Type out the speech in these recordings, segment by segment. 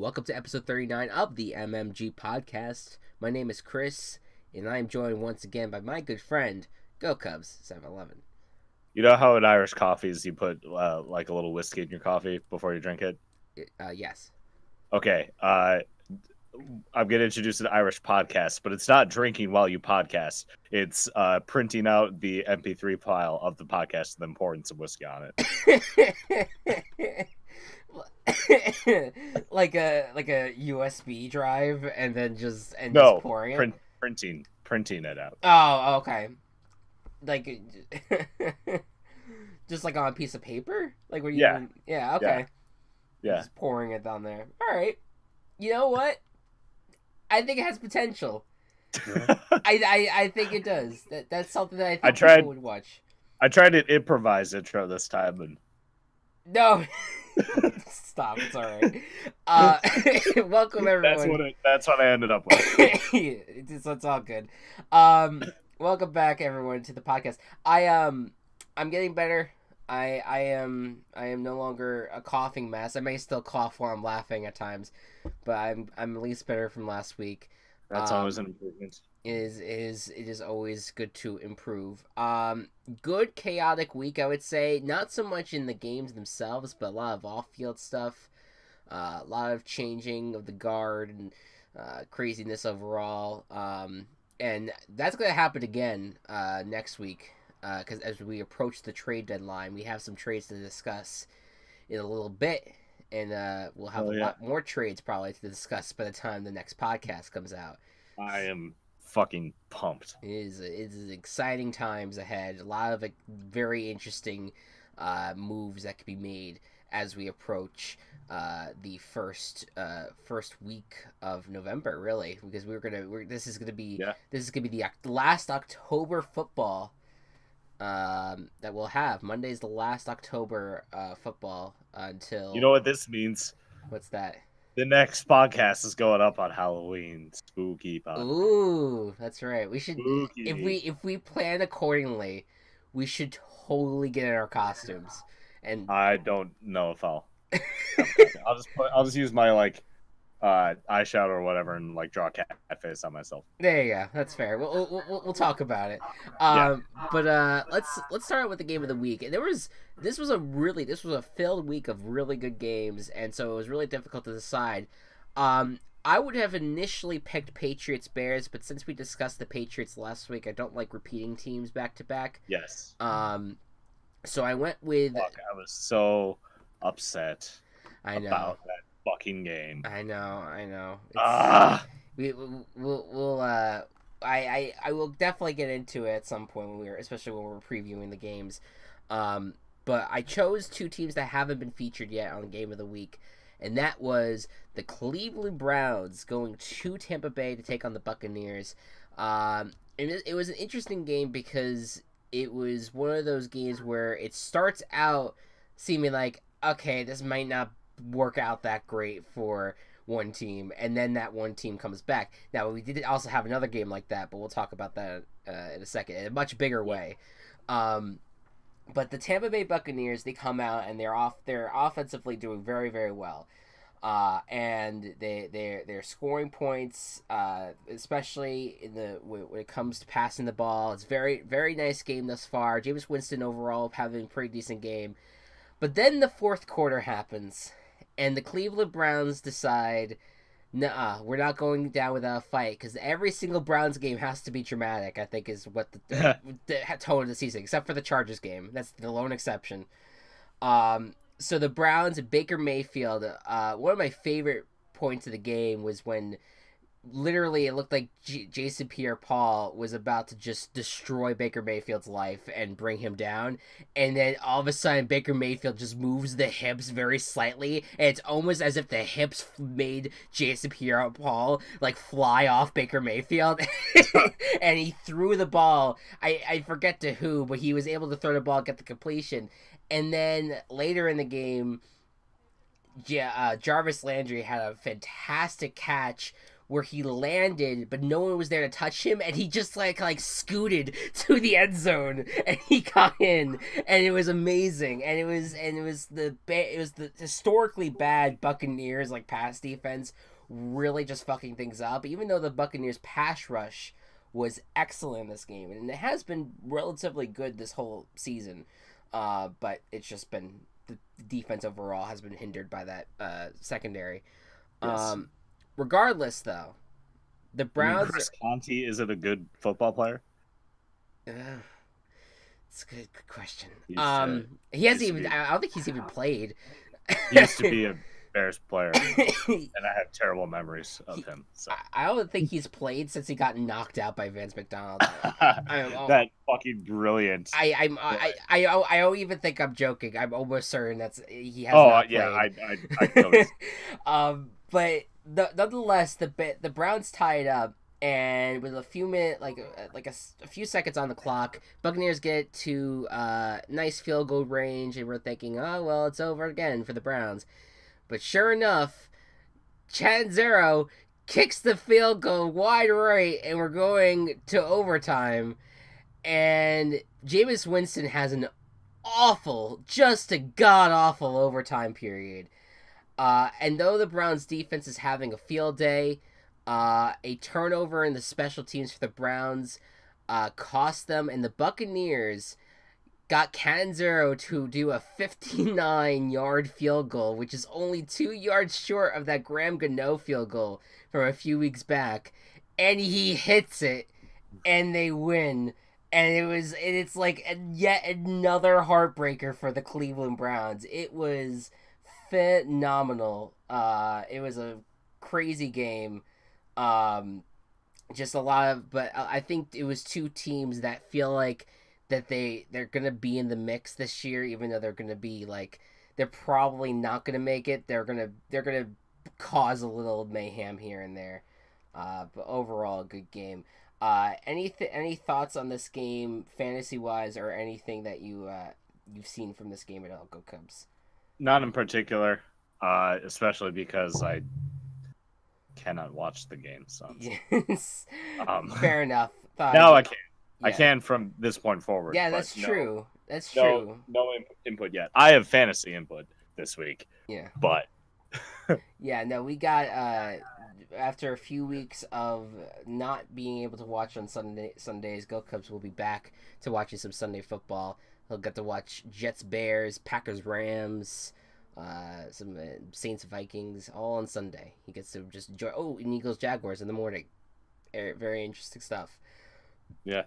Welcome to episode 39 of the MMG podcast. My name is Chris, and I am joined once again by my good friend, Go Cubs 711. You know how in Irish coffees you put like a little whiskey in your coffee before you drink it? Yes. Okay, I'm going to introduce an Irish podcast, but it's not drinking while you podcast. It's printing out the MP3 file of the podcast and then pouring some whiskey on it. like a USB drive and then just pouring it? printing it out. Oh, okay. Like just like on a piece of paper? Like what you Yeah, okay. Yeah. Just pouring it down there. All right. You know what? I think it has potential. I think it does. That's something that I think people would watch. I tried to improvise intro this time and no. Stop, it's alright. Welcome everyone. That's what I ended up with. It's all good. Welcome back everyone to the podcast. I'm getting better. I am no longer a coughing mess. I may still cough while I'm laughing at times, but I'm at least better from last week. That's always an improvement. It is always good to improve. Good chaotic week, I would say. Not so much in the games themselves, but a lot of off-field stuff. A lot of changing of the guard and craziness overall. And that's going to happen again next week. Because as we approach the trade deadline, we have some trades to discuss in a little bit. And we'll have a lot more trades probably to discuss by the time the next podcast comes out. I am fucking pumped. It is exciting times ahead. A lot of very interesting moves that could be made as we approach the first week of November, really, because this is gonna be the last October football that we'll have. Monday's the last October football until. You know what this means? What's that? The next podcast is going up on Halloween. Spooky podcast. Ooh, that's right. We should if we plan accordingly, we should totally get in our costumes. And I don't know if I'll just use my eyeshadow or whatever and draw a cat face on myself. There you go. That's fair. We'll talk about it. But let's start with the game of the week. And this was a filled week of really good games, and so it was really difficult to decide. I would have initially picked Patriots Bears, but since we discussed the Patriots last week, I don't like repeating teams back to back. Yes. So I went with. Fuck, I was so upset. I know. About that fucking game. I know. I will definitely get into it at some point especially when we're previewing the games. But I chose two teams that haven't been featured yet on the game of the week, and that was the Cleveland Browns going to Tampa Bay to take on the Buccaneers. And it was an interesting game because it was one of those games where it starts out seeming like, okay, this might not work out that great for one team, and then that one team comes back. Now, we did also have another game like that, but we'll talk about that in a second, in a much bigger way. But the Tampa Bay Buccaneers, they come out and they're offensively doing very, very well. And they're scoring points, especially when it comes to passing the ball. It's very, very nice game thus far. Jameis Winston overall having a pretty decent game. But then the fourth quarter happens, and the Cleveland Browns decide, nuh-uh, we're not going down without a fight, because every single Browns game has to be dramatic, I think is what the tone of the season, except for the Chargers game. That's the lone exception. So the Browns and Baker Mayfield, one of my favorite points of the game was when literally it looked like Jason Pierre-Paul was about to just destroy Baker Mayfield's life and bring him down, and then all of a sudden Baker Mayfield just moves the hips very slightly, and it's almost as if the hips made Jason Pierre-Paul fly off Baker Mayfield. And he threw the ball, I forget to who, but he was able to throw the ball, get the completion. And then later in the game, Jarvis Landry had a fantastic catch where he landed, but no one was there to touch him, and he just like scooted to the end zone, and he got in, and it was amazing, and it was the historically bad Buccaneers like pass defense really just fucking things up, even though the Buccaneers pass rush was excellent in this game, and it has been relatively good this whole season, but it's just been the defense overall has been hindered by that secondary. Yes. Regardless, though, the Browns. Chris Conte isn't a good football player. It's a good question. He hasn't even. I don't think he's even played. He used to be a Bears player, and I have terrible memories of him. So. I don't think he's played since he got knocked out by Vance McDonald. That fucking brilliant. I don't even think I'm joking. I'm almost certain he has. Not played. I but nonetheless, the Browns tied up, and with a few seconds on the clock, Buccaneers get to nice field goal range, and we're thinking, oh well, it's over again for the Browns. But sure enough, Chanzero kicks the field goal wide right, and we're going to overtime. And Jameis Winston has an just a god-awful overtime period. And though the Browns' defense is having a field day, a turnover in the special teams for the Browns cost them, and the Buccaneers got Canzero to do a 59-yard field goal, which is only 2 yards short of that Graham Gano field goal from a few weeks back, and he hits it, and they win. And it's like yet another heartbreaker for the Cleveland Browns. It was phenomenal. It was a crazy game. Just a lot of, but I think it was two teams that feel like that they're gonna be in the mix this year, even though they're gonna be like they're probably not gonna make it. They're gonna cause a little mayhem here and there. But overall, a good game. Any thoughts on this game, fantasy wise, or anything that you've seen from this game at all? Go Cubs. Not in particular, especially because I cannot watch the game. So yes. Fair enough. Now I can. Yeah. I can from this point forward. Yeah, that's true. That's true. No input yet. I have fantasy input this week. Yeah. But yeah, no, we got after a few weeks of not being able to watch on Sundays, Go Cubs will be back to watching some Sunday football. He'll get to watch Jets, Bears, Packers, Rams, some Saints, Vikings, all on Sunday. He gets to just enjoy. Oh, and Eagles, Jaguars in the morning. Very interesting stuff. Yeah.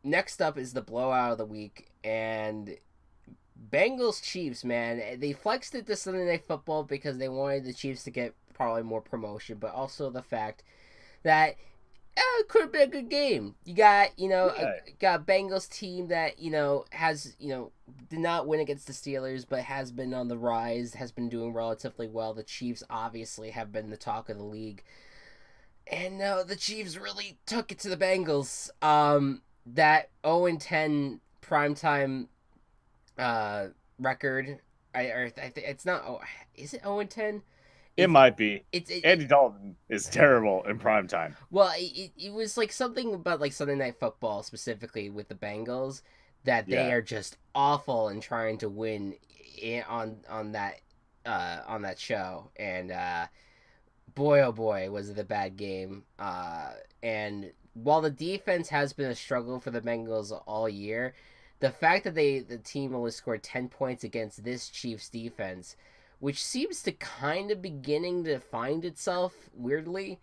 Next up is the blowout of the week, and Bengals Chiefs, man. They flexed it to Sunday Night Football because they wanted the Chiefs to get probably more promotion, but also the fact that it could have been a good game. You got, got a Bengals team that, has, did not win against the Steelers, but has been on the rise, has been doing relatively well. The Chiefs obviously have been the talk of the league. And the Chiefs really took it to the Bengals. That 0-10 primetime record, I think it's not. Oh, is it 0-10? It might be. Andy Dalton is terrible in primetime. Well, it was like something about like Sunday Night Football specifically with the Bengals that they are just awful in trying to win on that show, and boy oh boy was it a bad game. And while the defense has been a struggle for the Bengals all year, the fact that the team only scored 10 points against this Chiefs defense, which seems to kind of beginning to find itself weirdly,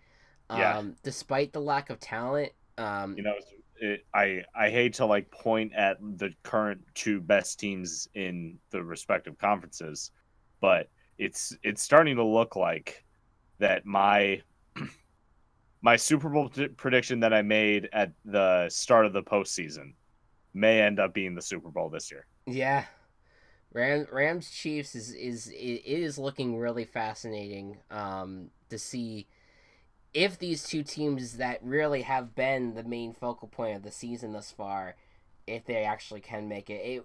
despite the lack of talent. I hate to like point at the current two best teams in the respective conferences, but it's starting to look like that my Super Bowl prediction that I made at the start of the postseason may end up being the Super Bowl this year. Yeah. Rams Chiefs is looking really fascinating to see if these two teams that really have been the main focal point of the season thus far if they actually can make it.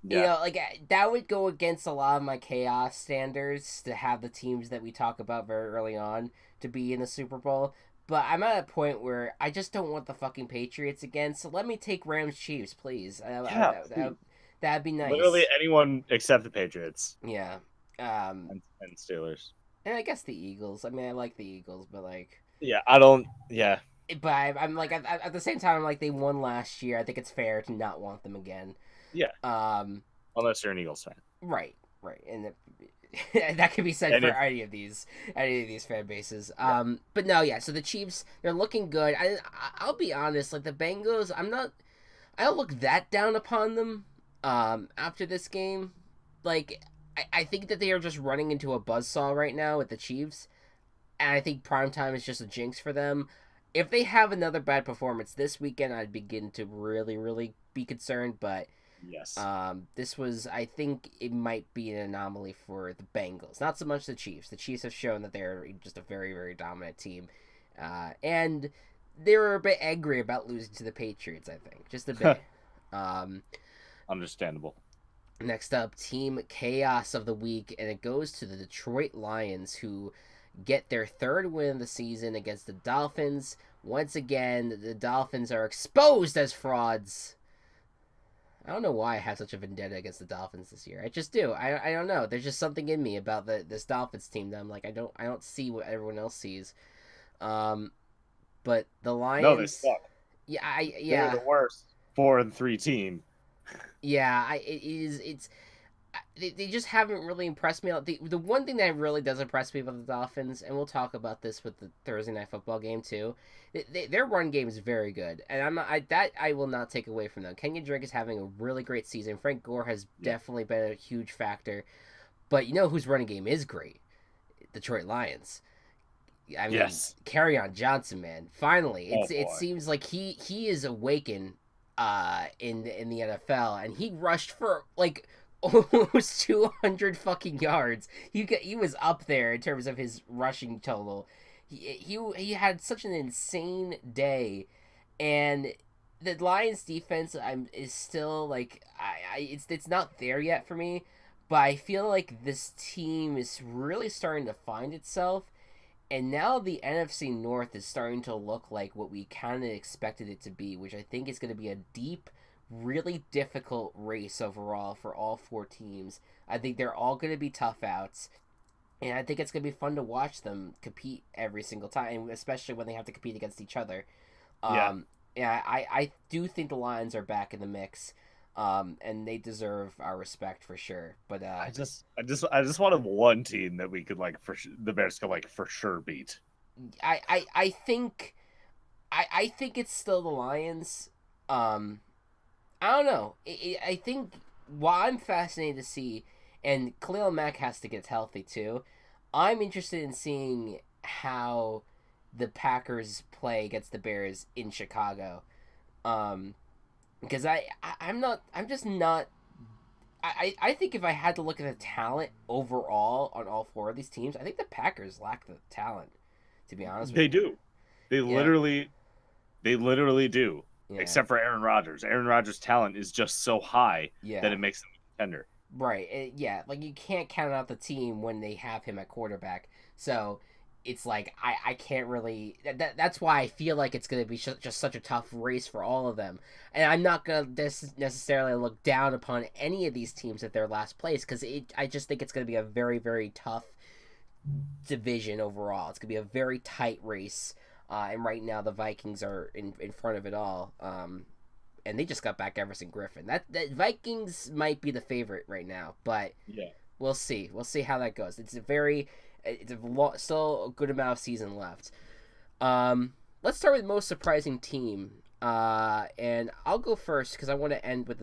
Yeah. You know, like that would go against a lot of my chaos standards to have the teams that we talk about very early on to be in the Super Bowl. But I'm at a point where I just don't want the fucking Patriots again. So let me take Rams Chiefs, please. Yeah, That'd be literally nice. anyone except the Patriots Yeah. and Steelers. And I guess the Eagles. I mean, I like the Eagles, but like, Yeah, I don't. Yeah, but I'm like at the same time, I'm like they won last year. I think it's fair to not want them again. yeah. Um, Unless you're an Eagles fan. right, and that could be said And for if, any of these fan bases. yeah. But no, yeah. So the Chiefs, they're looking good. I'll be honest, like the Bengals, I don't look that down upon them. After this game, like I think that they are just running into a buzzsaw right now with the Chiefs, and I think primetime is just a jinx for them. If they have another bad performance this weekend, I'd begin to really, really be concerned. But Yes. this was, I think, it might be an anomaly for the Bengals, not so much the Chiefs. The Chiefs have shown that they're just a very, very dominant team, and they were a bit angry about losing to the Patriots. I think just a bit. Understandable. Next up, Team Chaos of the Week, and it goes to the Detroit Lions, who get their third win of the season against the Dolphins. Once again, the Dolphins are exposed as frauds. I don't know why I have such a vendetta against the Dolphins this year. I just do. I don't know. There's just something in me about this Dolphins team that I'm like I don't see what everyone else sees. But the Lions. No, they suck. Yeah, They're the worst 4-3 team. Yeah, it's they just haven't really impressed me. The one thing that really does impress me about the Dolphins, and we'll talk about this with the Thursday Night Football game too, their run game is very good, and I will not take away from them. Kenyon Drake is having a really great season. Frank Gore has definitely been a huge factor, but you know whose running game is great? Detroit Lions. I mean, Yes. Kerryon Johnson, man. Finally, it seems like he is awakened in the NFL, and he rushed for like almost 200 fucking yards. He was up there in terms of his rushing total. He had such an insane day, and the Lions defense is still like it's not there yet for me, but I feel like this team is really starting to find itself. And now the NFC North is starting to look like what we kind of expected it to be, which I think is going to be a deep, really difficult race overall for all four teams. I think they're all going to be tough outs, and I think it's going to be fun to watch them compete every single time, especially when they have to compete against each other. Yeah, I do think the Lions are back in the mix. And they deserve our respect for sure. But I just wanted one team that we could like the Bears could like for sure beat. I think it's still the Lions. I don't know. I think while I'm fascinated to see, and Khalil Mack has to get healthy too. I'm interested in seeing how the Packers play against the Bears in Chicago. Because I'm just not. I think if I had to look at the talent overall on all four of these teams, I think the Packers lack the talent. To be honest, they do. They literally do. Yeah. Except for Aaron Rodgers. Aaron Rodgers' talent is just so high that it makes them a contender. Right. Yeah. Like you can't count out the team when they have him at quarterback. So it's like I can't really. That's why I feel like it's going to be just such a tough race for all of them. And I'm not going to necessarily look down upon any of these teams at their last place, because I just think it's going to be a very, very tough division overall. It's going to be a very tight race. And right now the Vikings are in front of it all. And they just got back Everson Griffin. That Vikings might be the favorite right now, but we'll see. We'll see how that goes. It's still a good amount of season left. Let's start with most surprising team. And I'll go first because I want to end with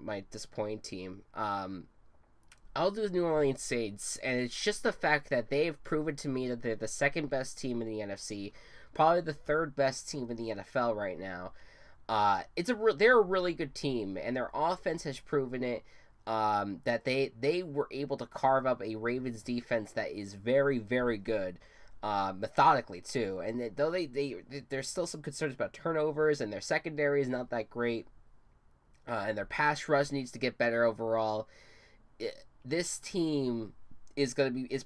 my disappointing team. I'll do the New Orleans Saints, and it's just the fact that they've proven to me that they're the second best team in the NFC, probably the third best team in the NFL right now. They're a really good team, and their offense has proven it. That they were able to carve up a Ravens defense that is very, very good, methodically too. And there's still some concerns about turnovers, and their secondary is not that great. and their pass rush needs to get better overall. This team is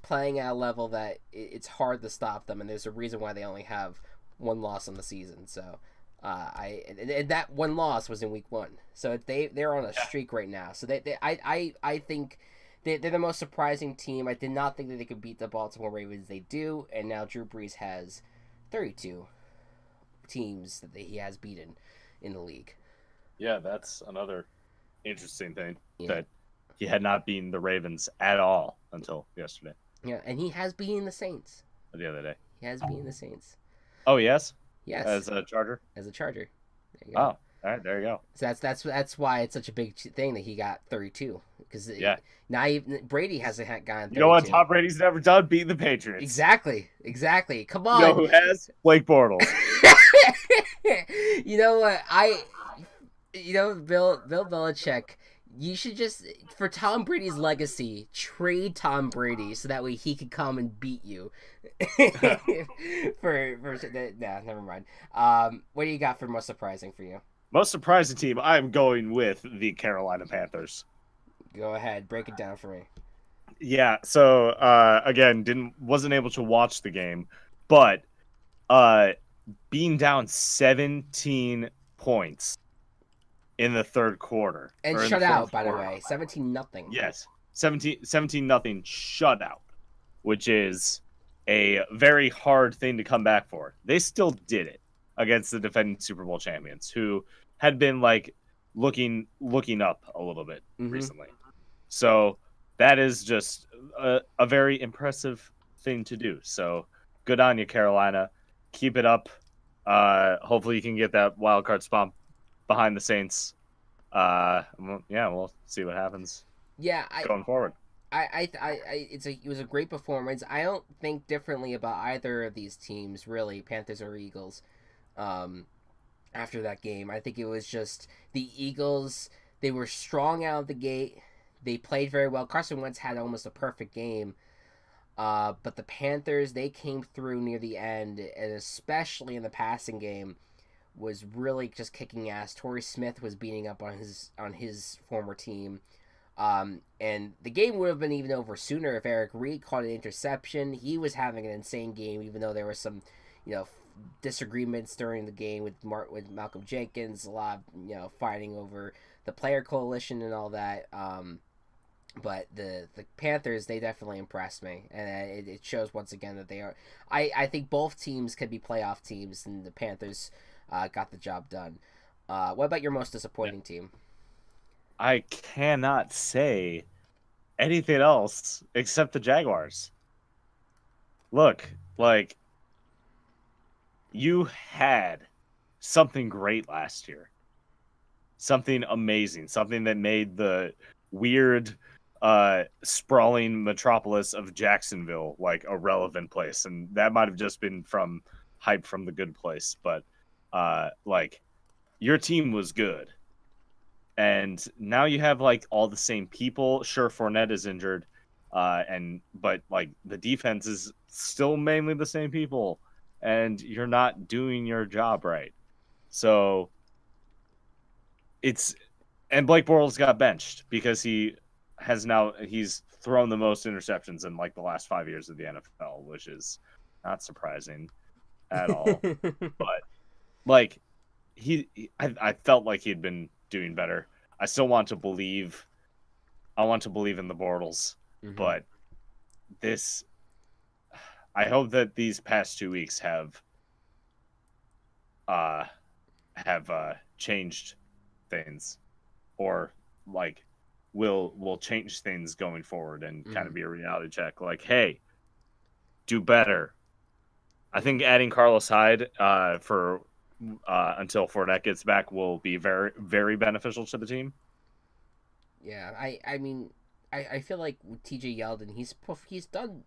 playing at a level that it's hard to stop them, and there's a reason why they only have one loss on the season. So, and that one loss was in week 1. So they're on a streak right now. So I think they're the most surprising team. I did not think that they could beat the Baltimore Ravens. They do, and now Drew Brees has 32 teams that he has beaten in the league. Yeah, that's another interesting thing that he had not beaten the Ravens at all until yesterday. Yeah, and he has beaten the Saints. The other day. He has beaten the Saints. Oh, yes? Yes. As a Charger? As a Charger. There you go. Oh, all right, there you go. So that's why it's such a big thing that he got 32. Because now Brady hasn't gotten 32. You know what Tom Brady's never done? Beating the Patriots. Exactly. Come on. You know who has? Blake Bortles. You know what? Bill Belichick, you should just, for Tom Brady's legacy, trade Tom Brady so that way he could come and beat you. Never mind. What do you got for most surprising for you? Most surprising team, I'm going with the Carolina Panthers. Go ahead, break it down for me. Yeah, so again, wasn't able to watch the game, but being down 17 points in the third quarter. And shut out, by the way. 17-0. Yes. 17-0 shutout, which is a very hard thing to come back for. They still did it against the defending Super Bowl champions, who had been looking up a little bit recently. So that is just a very impressive thing to do. So good on you, Carolina. Keep it up. Hopefully you can get that wild card spot behind the Saints. We'll see what happens. Yeah, going forward. It was a great performance. I don't think differently about either of these teams, really, Panthers or Eagles. After that game, I think it was just the Eagles. They were strong out of the gate. They played very well. Carson Wentz had almost a perfect game. But the Panthers, they came through near the end, and especially in the passing game, was really just kicking ass. Torrey Smith was beating up on his former team. And the game would have been even over sooner if Eric Reid caught an interception. He was having an insane game, even though there were some, disagreements during the game with Malcolm Jenkins, a lot of, fighting over the player coalition and all that. But the Panthers, they definitely impressed me, and it shows once again that they are. I think both teams could be playoff teams, and the Panthers got the job done. What about your most disappointing team? I cannot say anything else except the Jaguars. Look, you had something great last year. Something amazing. Something that made the weird, sprawling metropolis of Jacksonville a relevant place. And that might have just been from hype from The Good Place. But, your team was good. And now you have all the same people. Sure, Fournette is injured, but the defense is still mainly the same people, and you're not doing your job right. So and Blake Bortles got benched because he's thrown the most interceptions in the last 5 years of the NFL, which is not surprising at all. But I felt like he'd been doing better. I still want to believe. I want to believe in the Bortles, but I hope that these past 2 weeks have changed things, or will change things going forward and kind of be a reality check. Hey, do better. I think adding Carlos Hyde for until Fournette gets back will be very, very beneficial to the team. Yeah, I feel like with TJ Yeldon, he's done.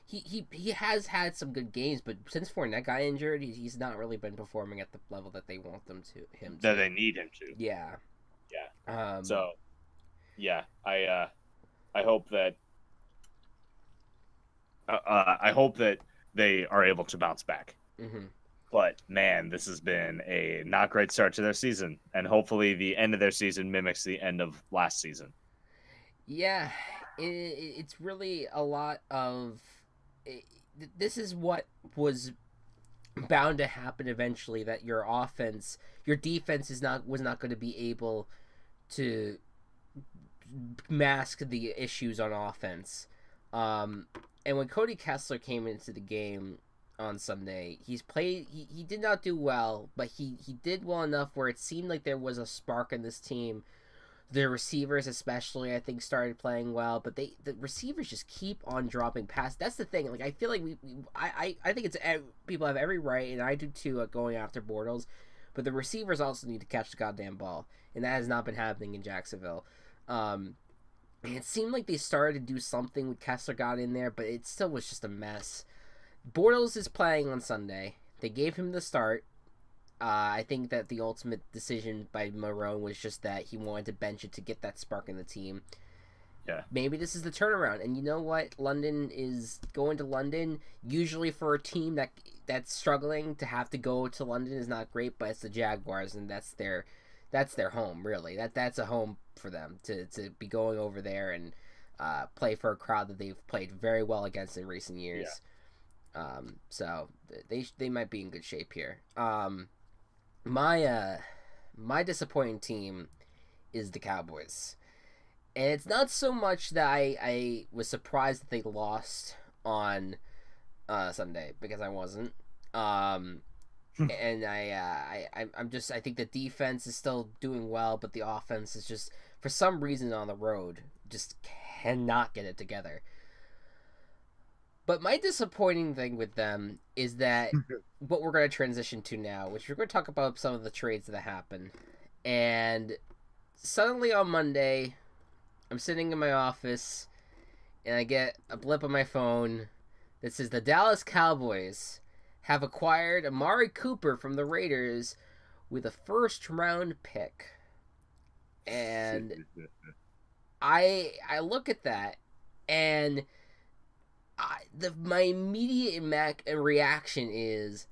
He has had some good games, but since Fournette got injured, he's not really been performing at the level that they want him to. That they need him to. Yeah. Yeah. I hope that. I hope that they are able to bounce back. But man, this has been a not great start to their season, and hopefully the end of their season mimics the end of last season. Yeah, it's really a lot of. It, this is what was bound to happen eventually. That your defense was not going to be able to mask the issues on offense. And when Cody Kessler came into the game on Sunday, he did not do well, but he did well enough where it seemed like there was a spark in this team. The receivers especially, I think, started playing well, but the receivers just keep on dropping passes. That's the thing. Like, I feel like I think it's people have every right, and I do too, going after Bortles, but the receivers also need to catch the goddamn ball, and that has not been happening in Jacksonville. And it seemed like they started to do something when Kessler got in there, but it still was just a mess. Bortles is playing on Sunday. They gave him the start. I think that the ultimate decision by Marone was just that he wanted to bench it to get that spark in the team. Yeah. Maybe this is the turnaround. And you know what? London is going to London. Usually for a team that's struggling, to have to go to London is not great, but it's the Jaguars, and that's their home, really. That's a home for them to be going over there and play for a crowd that they've played very well against in recent years. Yeah. So they might be in good shape here. My disappointing team is the Cowboys. And it's not so much that I was surprised that they lost on Sunday, because I wasn't. And I think the defense is still doing well, but the offense is just, for some reason on the road, just cannot get it together. But my disappointing thing with them is that what we're going to transition to now, which we're going to talk about some of the trades that happened. And suddenly on Monday, I'm sitting in my office, and I get a blip on my phone that says the Dallas Cowboys have acquired Amari Cooper from the Raiders with a first-round pick. And I look at that, and my immediate reaction is,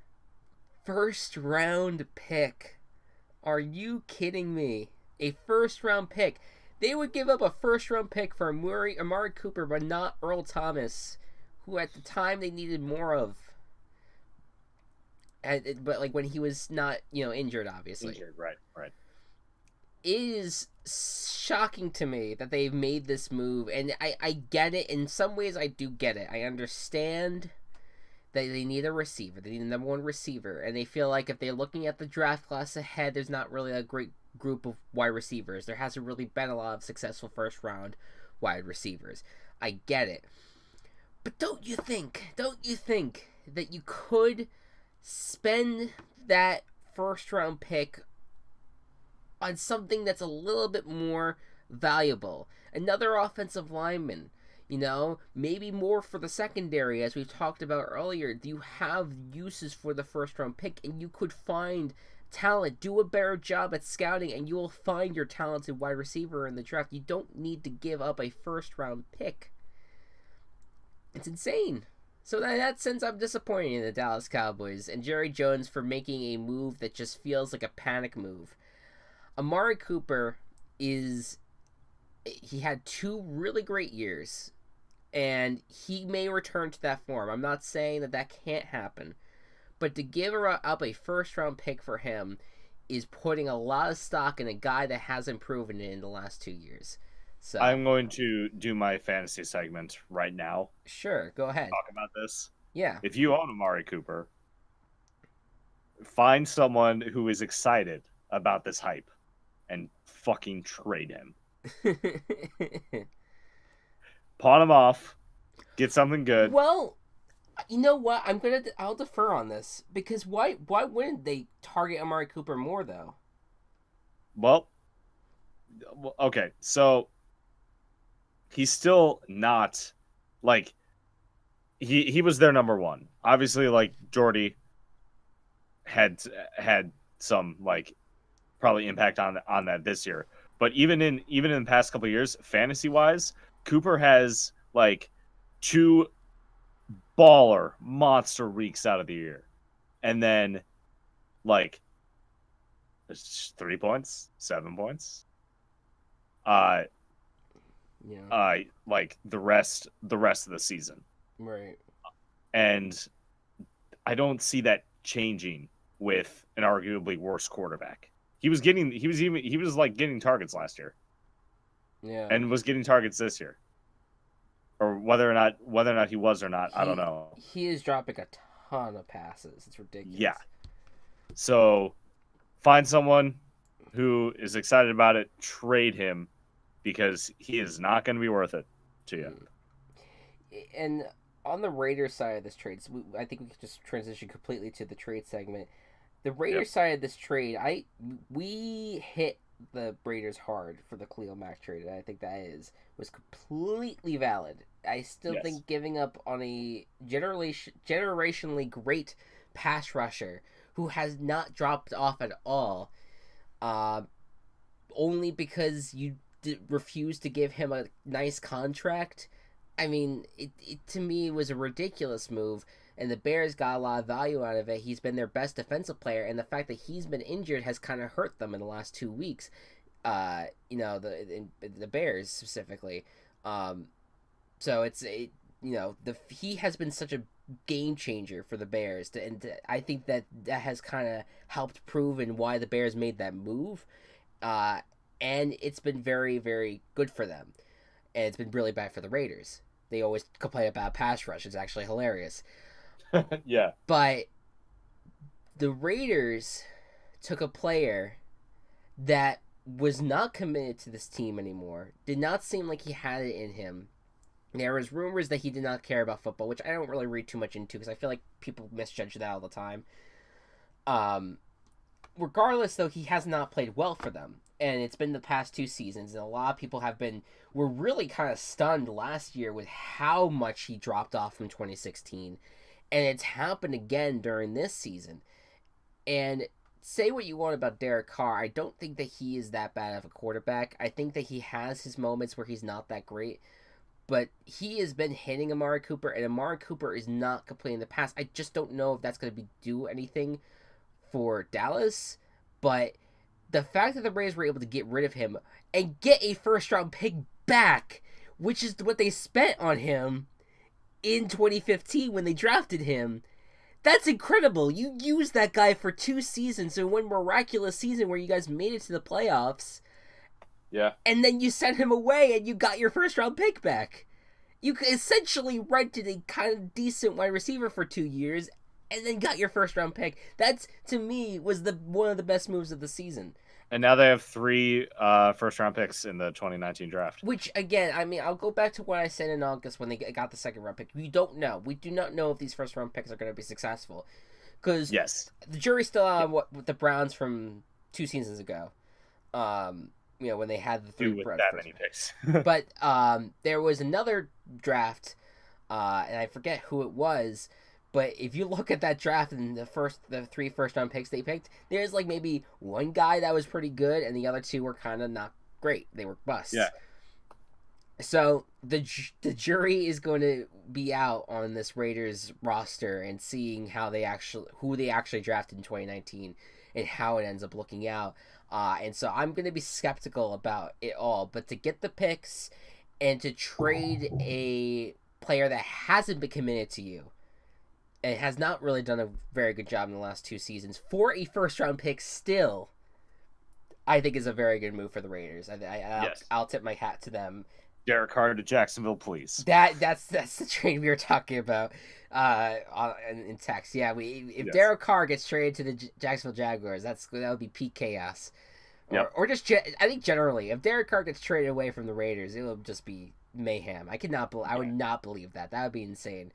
first round pick. Are you kidding me? A first round pick. They would give up a first round pick for Amari Cooper, but not Earl Thomas, who at the time they needed more of. But like when he was not, injured, obviously. Injured, right. It is shocking to me that they've made this move, and I get it. In some ways, I do get it. I understand that they need a receiver. They need a number one receiver, and they feel like if they're looking at the draft class ahead, there's not really a great group of wide receivers. There hasn't really been a lot of successful first-round wide receivers. I get it. But don't you think that you could spend that first-round pick on something that's a little bit more valuable? Another offensive lineman, maybe more for the secondary, as we talked about earlier. You have uses for the first round pick, and you could find talent. Do a better job at scouting, and you will find your talented wide receiver in the draft. You don't need to give up a first round pick. It's insane. So in that sense, I'm disappointed in the Dallas Cowboys and Jerry Jones for making a move that just feels like a panic move. Amari Cooper he had 2 really great years, and he may return to that form. I'm not saying that can't happen, but to give up a first-round pick for him is putting a lot of stock in a guy that hasn't proven it in the last 2 years. So I'm going to do my fantasy segment right now. Sure, go ahead. Talk about this. Yeah. If you own Amari Cooper, find someone who is excited about this hype and fucking trade him. Pawn him off. Get something good. Well, you know what? I'll defer on this, because why wouldn't they target Amari Cooper more, though? Well, okay, so he's still not, like, he was their number one. Obviously, like, Jordy had some, like, probably impact on that this year. But even in the past couple of years, fantasy wise, Cooper has like 2 baller monster weeks out of the year. and then like it's 3 points, 7 points. Like the rest of the season. Right. And I don't see that changing with an arguably worse quarterback. He was like getting targets last year. Yeah. And was getting targets this year. Or whether or not he was or not, I don't know. He is dropping a ton of passes. It's ridiculous. Yeah. So find someone who is excited about it, trade him, because he is not going to be worth it to you. And on the Raiders side of this trade, so I think we could just transition completely to the trade segment. The Raiders side of this trade, we hit the Raiders hard for the Khalil Mack trade, and I think that was completely valid. I still think giving up on a generationally great pass rusher who has not dropped off at all, only because you refused to give him a nice contract. I mean, it to me was a ridiculous move, and the Bears got a lot of value out of it. He's been their best defensive player, and the fact that he's been injured has kind of hurt them in the last 2 weeks. The Bears specifically. So he has been such a game changer for the Bears, and I think that has kind of helped prove and why the Bears made that move. And it's been very, very good for them, and it's been really bad for the Raiders. They always complain about pass rush. It's actually hilarious. Yeah. But the Raiders took a player that was not committed to this team anymore. Did not seem like he had it in him. There was rumors that he did not care about football, which I don't really read too much into because I feel like people misjudge that all the time. Regardless, though, he has not played well for them. And it's been the past 2 seasons, and a lot of people were really kind of stunned last year with how much he dropped off from 2016. And it's happened again during this season. And say what you want about Derek Carr, I don't think that he is that bad of a quarterback. I think that he has his moments where he's not that great. But he has been hitting Amari Cooper, and Amari Cooper is not completing the pass. I just don't know if that's going to do anything for Dallas. But the fact that the Rays were able to get rid of him and get a first-round pick back, which is what they spent on him in 2015 when they drafted him, that's incredible. You used that guy for 2 seasons in one miraculous season where you guys made it to the playoffs. Yeah. And then you sent him away and you got your first-round pick back. You essentially rented a kind of decent wide receiver for 2 years and then got your first-round pick. That's, to me, was one of the best moves of the season. And now they have 3 first-round picks in the 2019 draft. Which, again, I mean, I'll go back to what I said in August when they got the second-round pick. We don't know. We do not know if these first-round picks are going to be successful. Because the jury's still on with the Browns from 2 seasons ago. When they had the 3 with that many picks. But there was another draft, and I forget who it was. But if you look at that draft and the 3 first-round picks they picked, there's like maybe one guy that was pretty good, and the other 2 were kind of not great. They were busts. Yeah. So the jury is going to be out on this Raiders roster and seeing who they actually drafted in 2019 and how it ends up looking out. And so I'm going to be skeptical about it all. But to get the picks and to trade a player that hasn't been committed to you and has not really done a very good job in the last 2 seasons for a first-round pick still, I think is a very good move for the Raiders. I'll tip my hat to them. Derek Carr to Jacksonville, please. That's the trade we were talking about in text. Yeah, if Derek Carr gets traded to the Jacksonville Jaguars, that would be peak chaos. Or just I think generally, if Derek Carr gets traded away from the Raiders, it will just be mayhem. I would not believe that. That would be insane.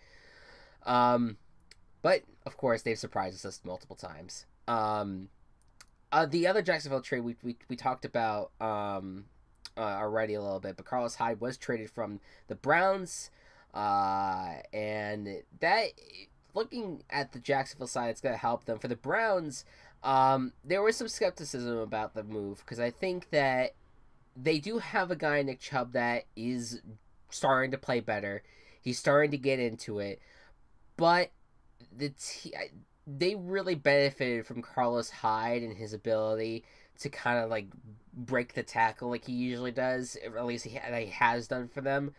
But of course, they've surprised us multiple times. The other Jacksonville trade we talked about already a little bit, but Carlos Hyde was traded from the Browns, and that, looking at the Jacksonville side, it's going to help them. For the Browns, there was some skepticism about the move because I think that they do have a guy, Nick Chubb, that is starting to play better. He's starting to get into it, but they really benefited from Carlos Hyde and his ability to kind of like break the tackle like he usually does, or at least he has done for them.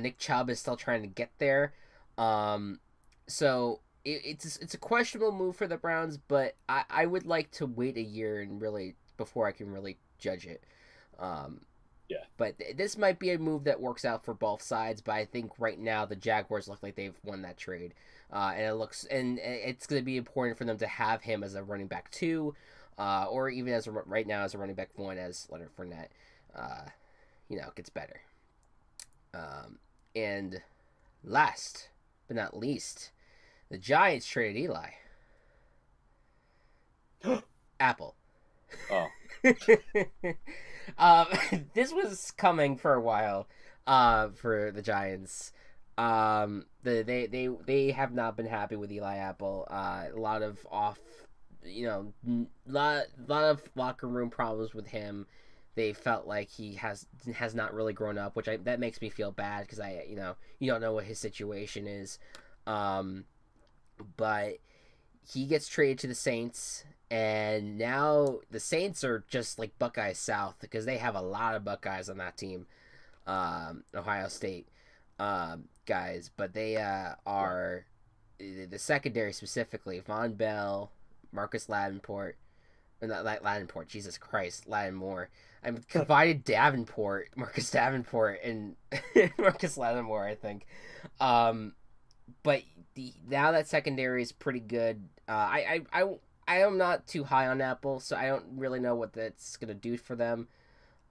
Nick Chubb is still trying to get there, so it's a questionable move for the Browns, but I would like to wait a year and really before I can really judge it. Um, Yeah. but this might be a move that works out for both sides. But I think right now the Jaguars look like they've won that trade, and it's going to be important for them to have him as a running back 2, or even right now as a running back 1 as Leonard Fournette, gets better. And last but not least, the Giants traded Eli Apple. Oh. um, this was coming for a while for the Giants. They have not been happy with Eli Apple. A lot of lot of locker room problems with him. They felt like he has not really grown up, that makes me feel bad because you don't know what his situation is. But he gets traded to the Saints, and now the Saints are just like Buckeyes South because they have a lot of Buckeyes on that team, Ohio State guys, but they are the secondary specifically. Von Bell, Marcus Davenport, or not Davenport, Jesus Christ, Lattimore. I'm combining Marcus Davenport, and Marcus Lattimore, I think. But now that secondary is pretty good. I am not too high on Apple, so I don't really know what that's gonna do for them.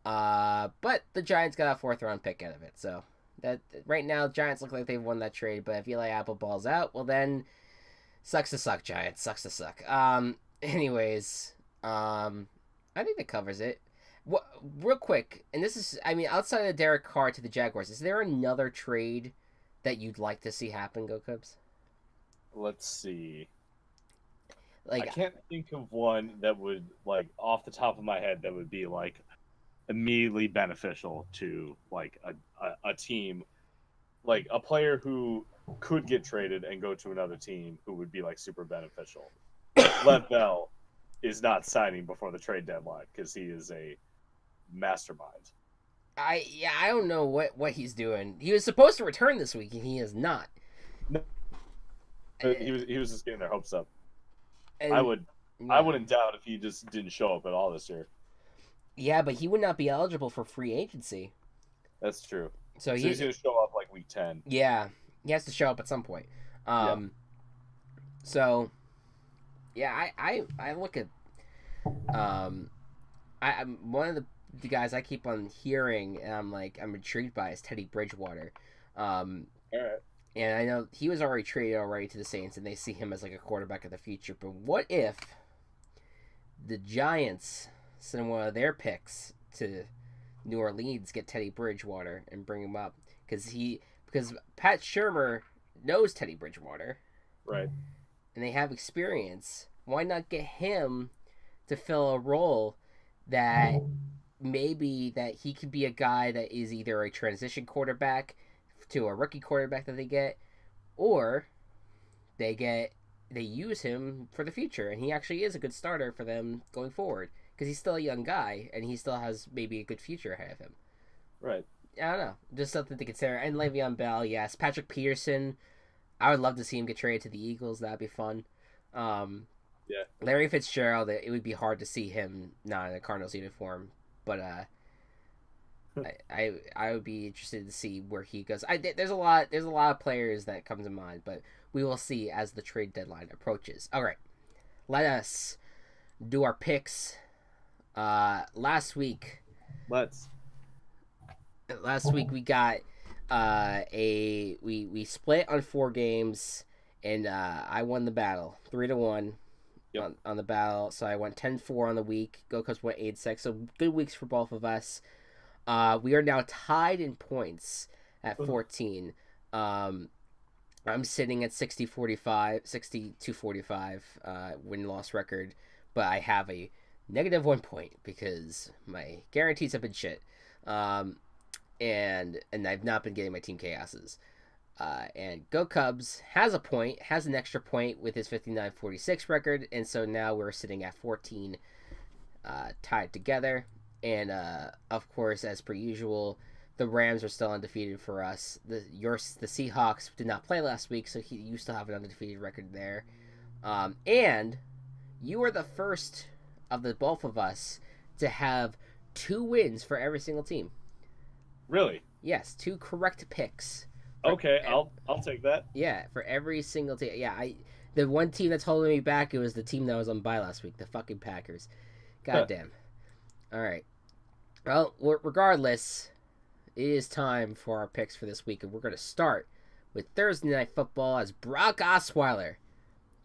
But the Giants got a 4th-round pick out of it, so that right now Giants look like they've won that trade. But if Eli Apple balls out, well then, sucks to suck, Giants. Sucks to suck. Anyways, I think that covers it. What, real quick, and this is, outside of Derek Carr to the Jaguars, is there another trade that you'd like to see happen, Go Cubs? Let's see. I can't think of one that would, like, off the top of my head, that would be, like, immediately beneficial to, like, a team. Like, a player who could get traded and go to another team who would be, like, super beneficial. Lev Bell is not signing before the trade deadline because he is a mastermind. I don't know what he's doing. He was supposed to return this week, and he is not. No. He was just getting their hopes up. And, I wouldn't doubt if he just didn't show up at all this year. Yeah, but he would not be eligible for free agency. That's true. So he's going to show up like week 10. Yeah, he has to show up at some point. So, yeah, I look at I'm one of the guys I keep on hearing, and I'm intrigued by is Teddy Bridgewater. All right. And I know he was already traded to the Saints, and they see him as like a quarterback of the future. But what if the Giants send one of their picks to New Orleans, get Teddy Bridgewater, and bring him up? Because Pat Shurmur knows Teddy Bridgewater. Right. And they have experience. Why not get him to fill a role that maybe that he could be a guy that is either a transition quarterback to a rookie quarterback that they get, or they use him for the future, and he actually is a good starter for them going forward because he's still a young guy and he still has maybe a good future ahead of him. Right. I don't know, just something to consider. And Le'Veon Bell, yes. Patrick Peterson, I would love to see him get traded to the Eagles. That'd be fun. Yeah. Larry Fitzgerald, it would be hard to see him not in a Cardinals uniform, but I would be interested to see where he goes. There's a lot of players that come to mind, but we will see as the trade deadline approaches. All right, let us do our picks. Last week we got we split on 4 games, and I won the battle 3-1. Yep. On the battle, so I went 10-4 on the week. Go Cubs went 8-6. So good weeks for both of us. We are now tied in points at 14. I'm sitting at 62-45 win-loss record, but I have a negative 1 point because my guarantees have been shit. And I've not been getting my team chaoses. And Go Cubs has a point, has an extra point with his 59-46 record, and so now we're sitting at 14 tied together. And of course, as per usual, the Rams are still undefeated for us. The Seahawks did not play last week, so you still have an undefeated record there. And you are the first of the both of us to have 2 wins for every single team. Really? Yes, 2 correct picks. Okay, I'll take that. Yeah, for every single team. Yeah, the one team that's holding me back, it was the team that was on bye last week, the fucking Packers. Goddamn. All right. Well, regardless, it is time for our picks for this week, and we're going to start with Thursday Night Football as Brock Osweiler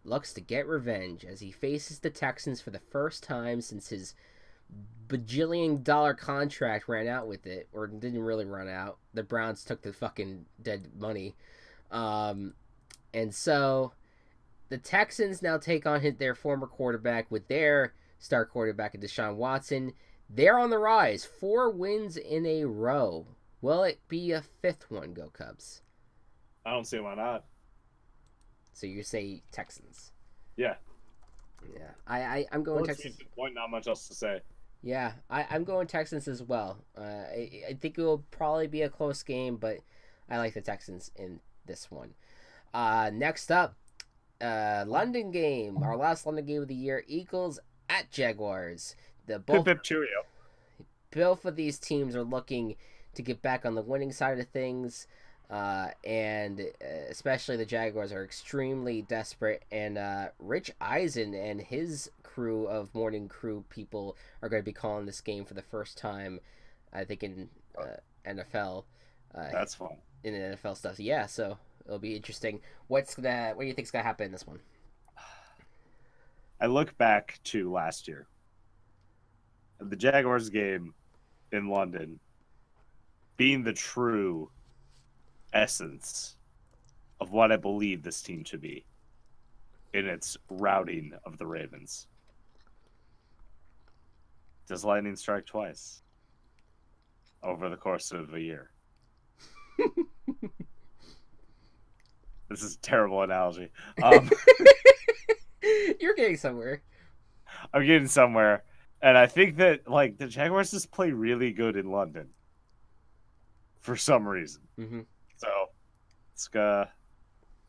looks to get revenge as he faces the Texans for the first time since his bajillion-dollar contract ran out with it, or didn't really run out. The Browns took the fucking dead money. And so the Texans now take on their former quarterback with their star quarterback, Deshaun Watson. They're on the rise. 4 wins in a row. Will it be a 5th one, Go Cubs? I don't see why not. So you say Texans? Yeah. Yeah. I'm going Texans. Point, not much else to say. Yeah, I'm going Texans as well. I think it will probably be a close game, but I like the Texans in this one. Next up, London game. Our last London game of the year. Eagles at Jaguars. Both of these teams are looking to get back on the winning side of things. And especially the Jaguars are extremely desperate. And Rich Eisen and his crew of morning crew people are going to be calling this game for the first time, I think, in NFL. That's fun. In the NFL stuff. Yeah, so it'll be interesting. What do you think's going to happen in this one? I look back to last year. The Jaguars game in London being the true essence of what I believe this team to be in its routing of the Ravens. Does lightning strike twice over the course of a year? This is a terrible analogy. You're getting somewhere. I'm getting somewhere. And I think that the Jaguars just play really good in London for some reason. Mm-hmm. So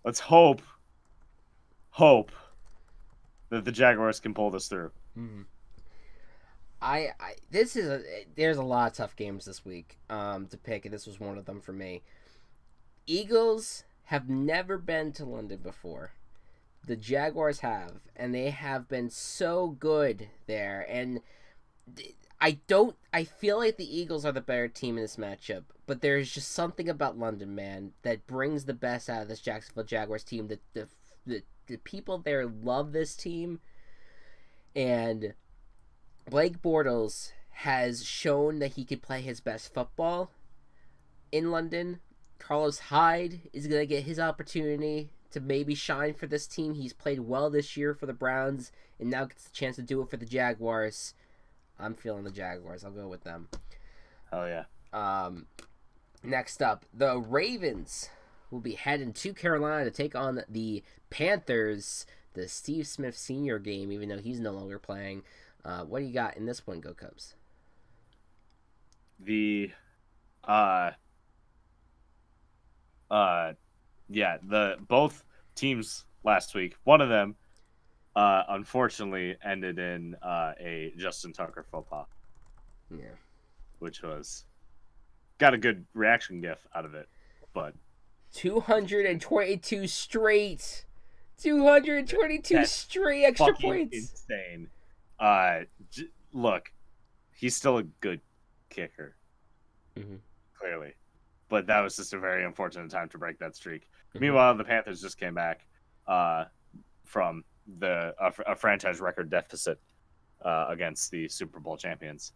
let's hope that the Jaguars can pull this through. Mm-hmm. There's a lot of tough games this week to pick, and this was one of them for me. Eagles have never been to London before. The Jaguars have, and they have been so good there. And I feel like the Eagles are the better team in this matchup, but there's just something about London, man, that brings the best out of this Jacksonville Jaguars team. The people there love this team, and Blake Bortles has shown that he can play his best football in London. Carlos Hyde is going to get his opportunity to maybe shine for this team. He's played well this year for the Browns and now gets the chance to do it for the Jaguars. I'm feeling the Jaguars. I'll go with them. Oh, yeah. Next up, the Ravens will be heading to Carolina to take on the Panthers, the Steve Smith Sr. game, even though he's no longer playing. What do you got in this one, Go Cubs? Both teams last week, one of them unfortunately ended in a Justin Tucker faux pas. Yeah. Which got a good reaction gif out of it, but 222 straight. 222 straight extra points. Insane. Look, he's still a good kicker. Mm-hmm. Clearly. But that was just a very unfortunate time to break that streak. Mm-hmm. Meanwhile, the Panthers just came back from a franchise record deficit against the Super Bowl champions.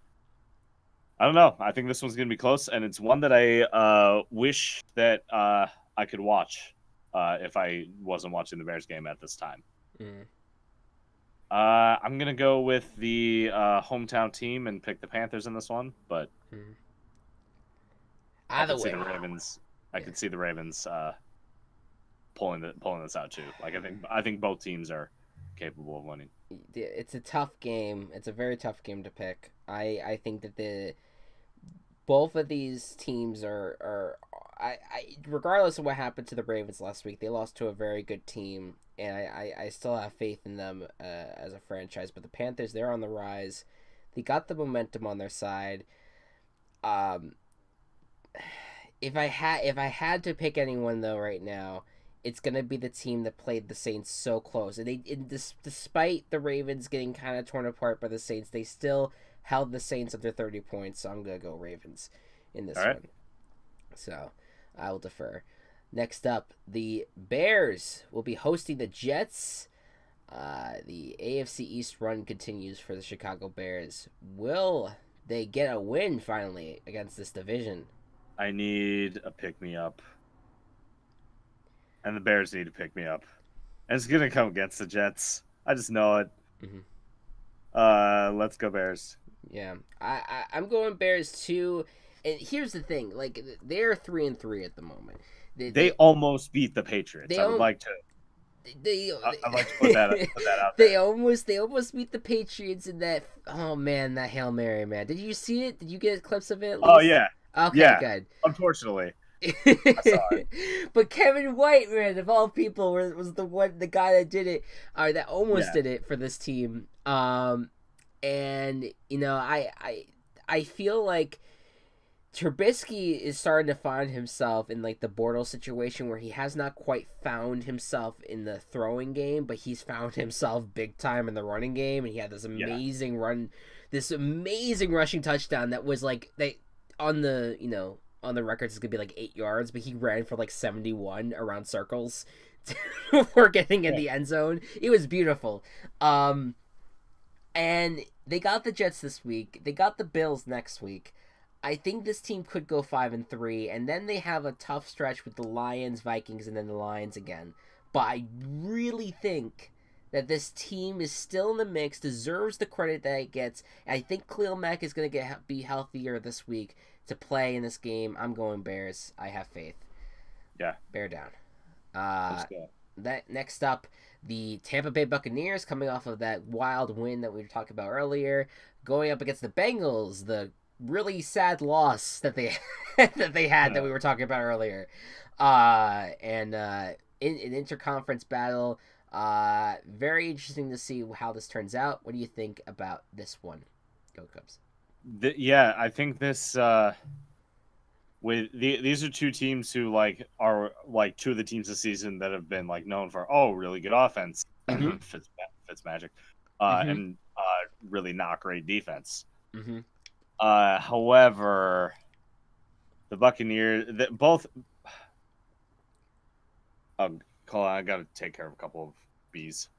I don't know. I think this one's going to be close, and it's one that I wish that I could watch if I wasn't watching the Bears game at this time. Mm. I'm going to go with the hometown team and pick the Panthers in this one, but either way. I could see the Ravens pulling this out too. Like I think both teams are capable of winning. It's a tough game. It's a very tough game to pick. I think that both of these teams are regardless of what happened to the Ravens last week, they lost to a very good team, and I still have faith in them as a franchise. But the Panthers, they're on the rise. They got the momentum on their side. If I had to pick anyone though right now, it's gonna be the team that played the Saints so close, and despite the Ravens getting kind of torn apart by the Saints, they still held the Saints under 30 points. So I'm gonna go Ravens in this one. So I will defer. Next up, the Bears will be hosting the Jets. The AFC East run continues for the Chicago Bears. Will they get a win finally against this division? I need a pick-me-up. And the Bears need to pick me up. And it's going to come against the Jets. I just know it. Mm-hmm. Let's go Bears. Yeah. I'm going Bears too. And here's the thing. Like, they're 3-3 at the moment. They almost beat the Patriots. I would like to... I'd like to put that out there. They almost beat the Patriots in that... Oh, man, that Hail Mary, man. Did you see it? Did you get clips of it? Oh, yeah. Okay, yeah. Good. Unfortunately. I saw it. But Kevin White, man, of all people, was the guy that did it, or that almost did it for this team. And you know, I feel like Trubisky is starting to find himself in like the Bortles situation where he has not quite found himself in the throwing game, but he's found himself big time in the running game, and he had this amazing run, this amazing rushing touchdown that was like on the records it's gonna be like 8 yards, but he ran for like 71 around circles before getting in the end zone. It was beautiful. And they got the Jets this week. They got the Bills next week. I think this team could go 5-3, and then they have a tough stretch with the Lions, Vikings, and then the Lions again. But I really think that this team is still in the mix, deserves the credit that it gets. And I think Khalil Mack is going to be healthier this week to play in this game. I'm going Bears. I have faith. Yeah. Bear down. Next up, the Tampa Bay Buccaneers, coming off of that wild win that we were talking about earlier, going up against the Bengals, the really sad loss that they that we were talking about earlier. In an interconference battle. Very interesting to see how this turns out. What do you think about this one? Go Cubs. I think this these are two teams who are two of the teams this season that have been known for really good offense, fits magic, and really not great defense. Mm-hmm. However, the Buccaneers both. Cole, I got to take care of a couple of bees.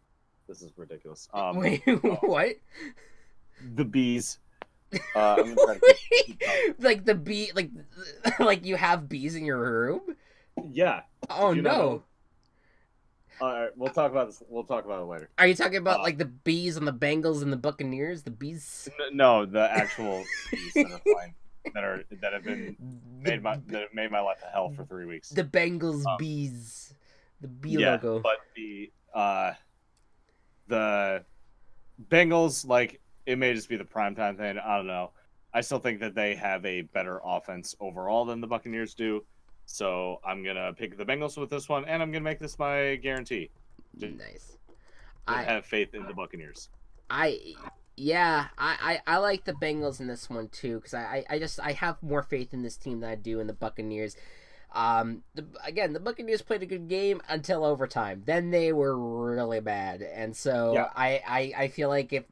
This is ridiculous. Wait, what? The bees. I'm gonna try to keep like the bee, like you have bees in your room? Yeah. Oh no. All right, we'll talk about this. We'll talk about it later. Are you talking about the bees on the Bengals and the Buccaneers? The bees? No, the actual bees that are flying, that have made my life a hell for 3 weeks. The Bengals bees. The B logo. But the Bengals, it may just be the primetime thing. I don't know. I still think that they have a better offense overall than the Buccaneers do. So I'm going to pick the Bengals with this one, and I'm going to make this my guarantee. Nice. I have faith in the Buccaneers. I like the Bengals in this one too, because I have more faith in this team than I do in the Buccaneers. The Buccaneers played a good game until overtime. Then they were really bad, and so I feel like if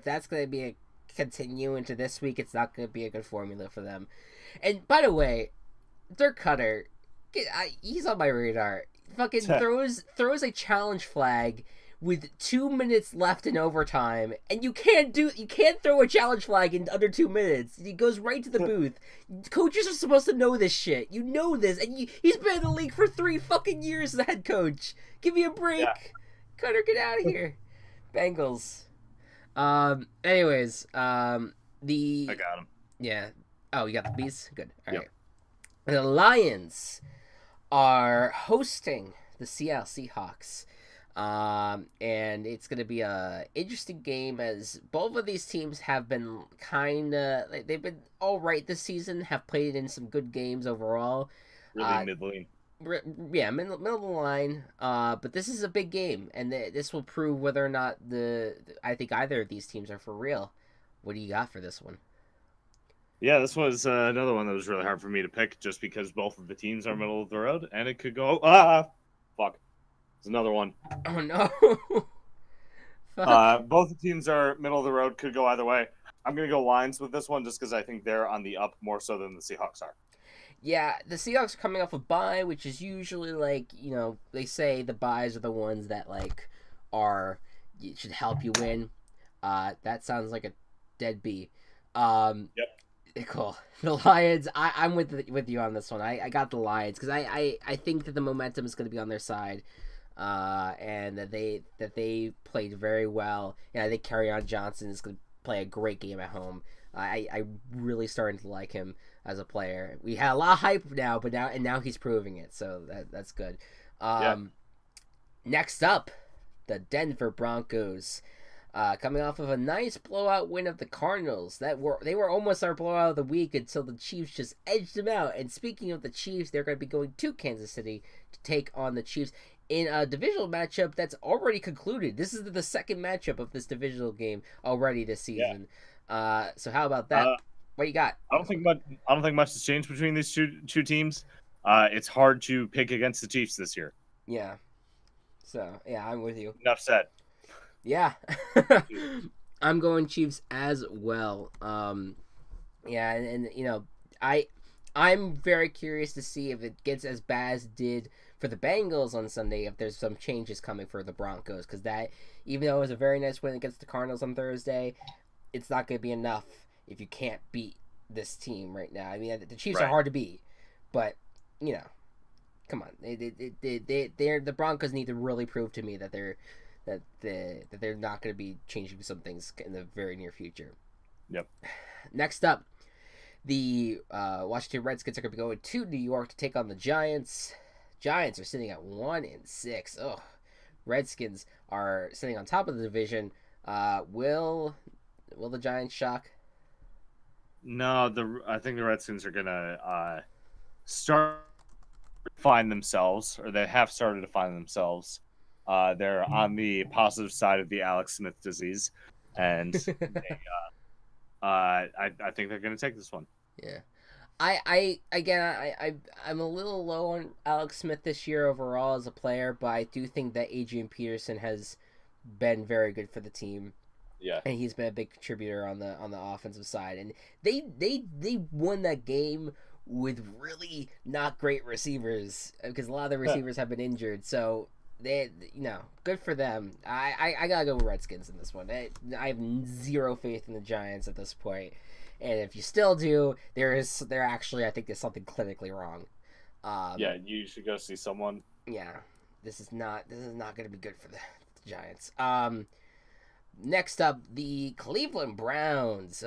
that's going to be a continue into this week, it's not going to be a good formula for them. And by the way, Dirk Cutter, he's on my radar. Fucking throws a challenge flag with 2 minutes left in overtime, and you can't throw a challenge flag in under 2 minutes. He goes right to the booth. Coaches are supposed to know this shit. You know this, and he's been in the league for 3 fucking years as a head coach. Give me a break. Yeah. Cutter, get out of here. Bengals. Anyways, I got him. Yeah. Oh, you got the bees? Good. All yep. right. The Lions are hosting the Seattle Seahawks. And it's going to be a interesting game as both of these teams have been they've been all right this season, have played in some good games overall. Really middling. Yeah, middle of the line. But this is a big game, and this will prove whether or not I think either of these teams are for real. What do you got for this one? Yeah, this was another one that was really hard for me to pick just because both of the teams are middle of the road, and it could go, fuck. It's another one. Oh, no. Both the teams are middle of the road, could go either way. I'm going to go Lions with this one just because I think they're on the up more so than the Seahawks are. Yeah, the Seahawks are coming off a bye, which is usually they say the byes are the ones that should help you win. That sounds like a dead bee. Yep. Cool. The Lions. I'm with you on this one. I got the Lions because I think that the momentum is going to be on their side, and that they played very well. And I think Kerryon Johnson is going to play a great game at home. I really starting to like him as a player. We had a lot of hype now, but now he's proving it. So that's good. Next up, the Denver Broncos. Coming off of a nice blowout win of the Cardinals. They were almost our blowout of the week until the Chiefs just edged them out. And speaking of the Chiefs, they're going to be going to Kansas City to take on the Chiefs in a divisional matchup that's already concluded. This is the second matchup of this divisional game already this season. Yeah. So how about that? What you got? I don't think much has changed between these two teams. It's hard to pick against the Chiefs this year. Yeah. So yeah, I'm with you. Enough said. Yeah. I'm going Chiefs as well. Yeah, and I'm very curious to see if it gets as bad as it did for the Bengals on Sunday, if there's some changes coming for the Broncos, because that, even though it was a very nice win against the Cardinals on Thursday, it's not going to be enough if you can't beat this team right now. I mean, the Chiefs are hard to beat, but come on, the Broncos need to really prove to me that they're not going to be changing some things in the very near future. Yep. Next up, the Washington Redskins are going to be going to New York to take on the Giants. Giants are sitting at 1-6. Oh, Redskins are sitting on top of the division. Will the Giants shock? No, I think the Redskins are going to start to find themselves, or they have started to find themselves. They're on the positive side of the Alex Smith disease, and I think they're going to take this one. Yeah, I'm a little low on Alex Smith this year overall as a player, but I do think that Adrian Peterson has been very good for the team. Yeah, and he's been a big contributor on the offensive side, and they won that game with really not great receivers because a lot of the receivers have been injured, so. Good for them. I gotta go with Redskins in this one. I have zero faith in the Giants at this point, and if you still do, I think there's something clinically wrong. Yeah, you should go see someone. Yeah, this is not going to be good for the Giants. Next up, the Cleveland Browns.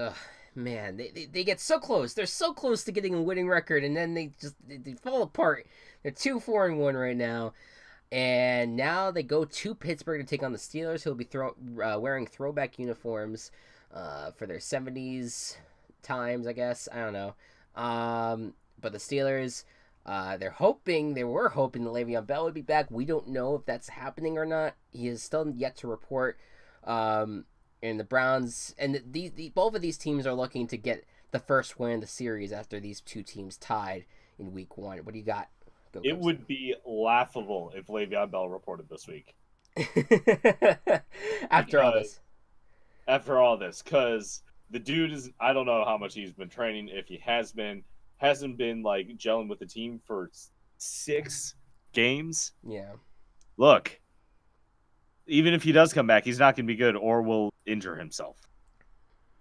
Man, they get so close. They're so close to getting a winning record, and then they fall apart. They're 2-4-1 right now. And now they go to Pittsburgh to take on the Steelers, who will be wearing throwback uniforms for their 70s times, I guess. I don't know. But the Steelers, they were hoping that Le'Veon Bell would be back. We don't know if that's happening or not. He is still yet to report. And the Browns, and both of these teams are looking to get the first win in the series after these two teams tied in Week 1. What do you got? It would be laughable if Le'Veon Bell reported this week. After all this, because the dude I don't know how much he's been training, if he hasn't been gelling with the team for 6 games. Yeah. Look, even if he does come back, he's not going to be good or will injure himself.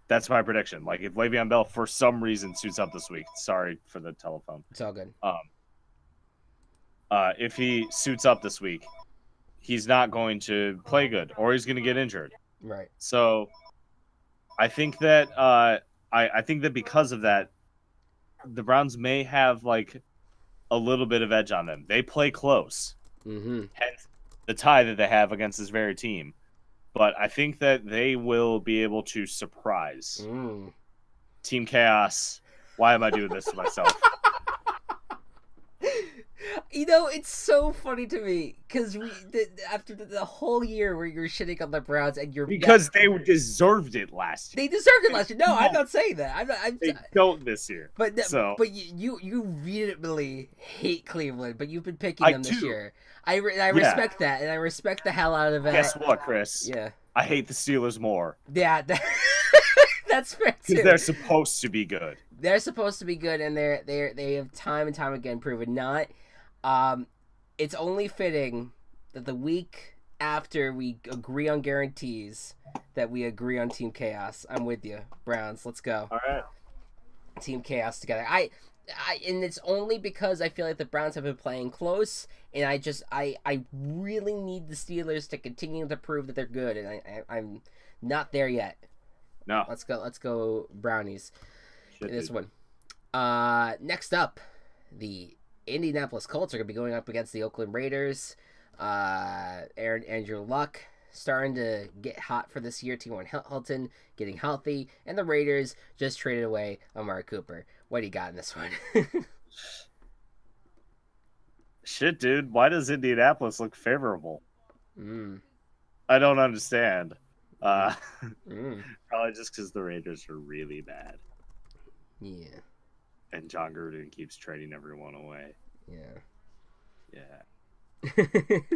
That's my prediction. If Le'Veon Bell for some reason suits up this week, sorry for the telephone. It's all good. If he suits up this week, he's not going to play good, or he's going to get injured. Right. So, I think that I think that because of that, the Browns may have a little bit of edge on them. They play close. Mm-hmm. Hence the tie that they have against this very team. But I think that they will be able to surprise Mm. Team Chaos. Why am I doing this to myself? It's so funny to me because after the whole year where you're shitting on the Browns and Because they deserved it last year. they deserved it last year. No, I'm No, not saying that. I'm not. they don't this year. But So but you vehemently hate Cleveland, but you've been picking I them this do. year. I Yeah. respect that, and I respect the hell out of it. Guess what, Chris? Yeah, I hate the Steelers more yeah, that's fair because too. they're supposed to be good. They're supposed to be good, and they have time and time again proven not. Um, it's only fitting that the week after we agree on guarantees, that we agree on Team Chaos. I'm with you, Browns. Let's go. All right. Team Chaos together. And it's only because I feel like the Browns have been playing close, and I really need the Steelers to continue to prove that they're good, and I'm not there yet. No. Let's go Brownies in this one. Next up, the Indianapolis Colts are going to be going up against the Oakland Raiders. Andrew Luck starting to get hot for this year. T1 Hilton getting healthy, and the Raiders just traded away Amari Cooper. What do you got in this one? Shit, dude. Why does Indianapolis look favorable? I don't understand. Probably just because the Raiders are really bad. Yeah. And John Gruden keeps trading everyone away. Yeah. Yeah.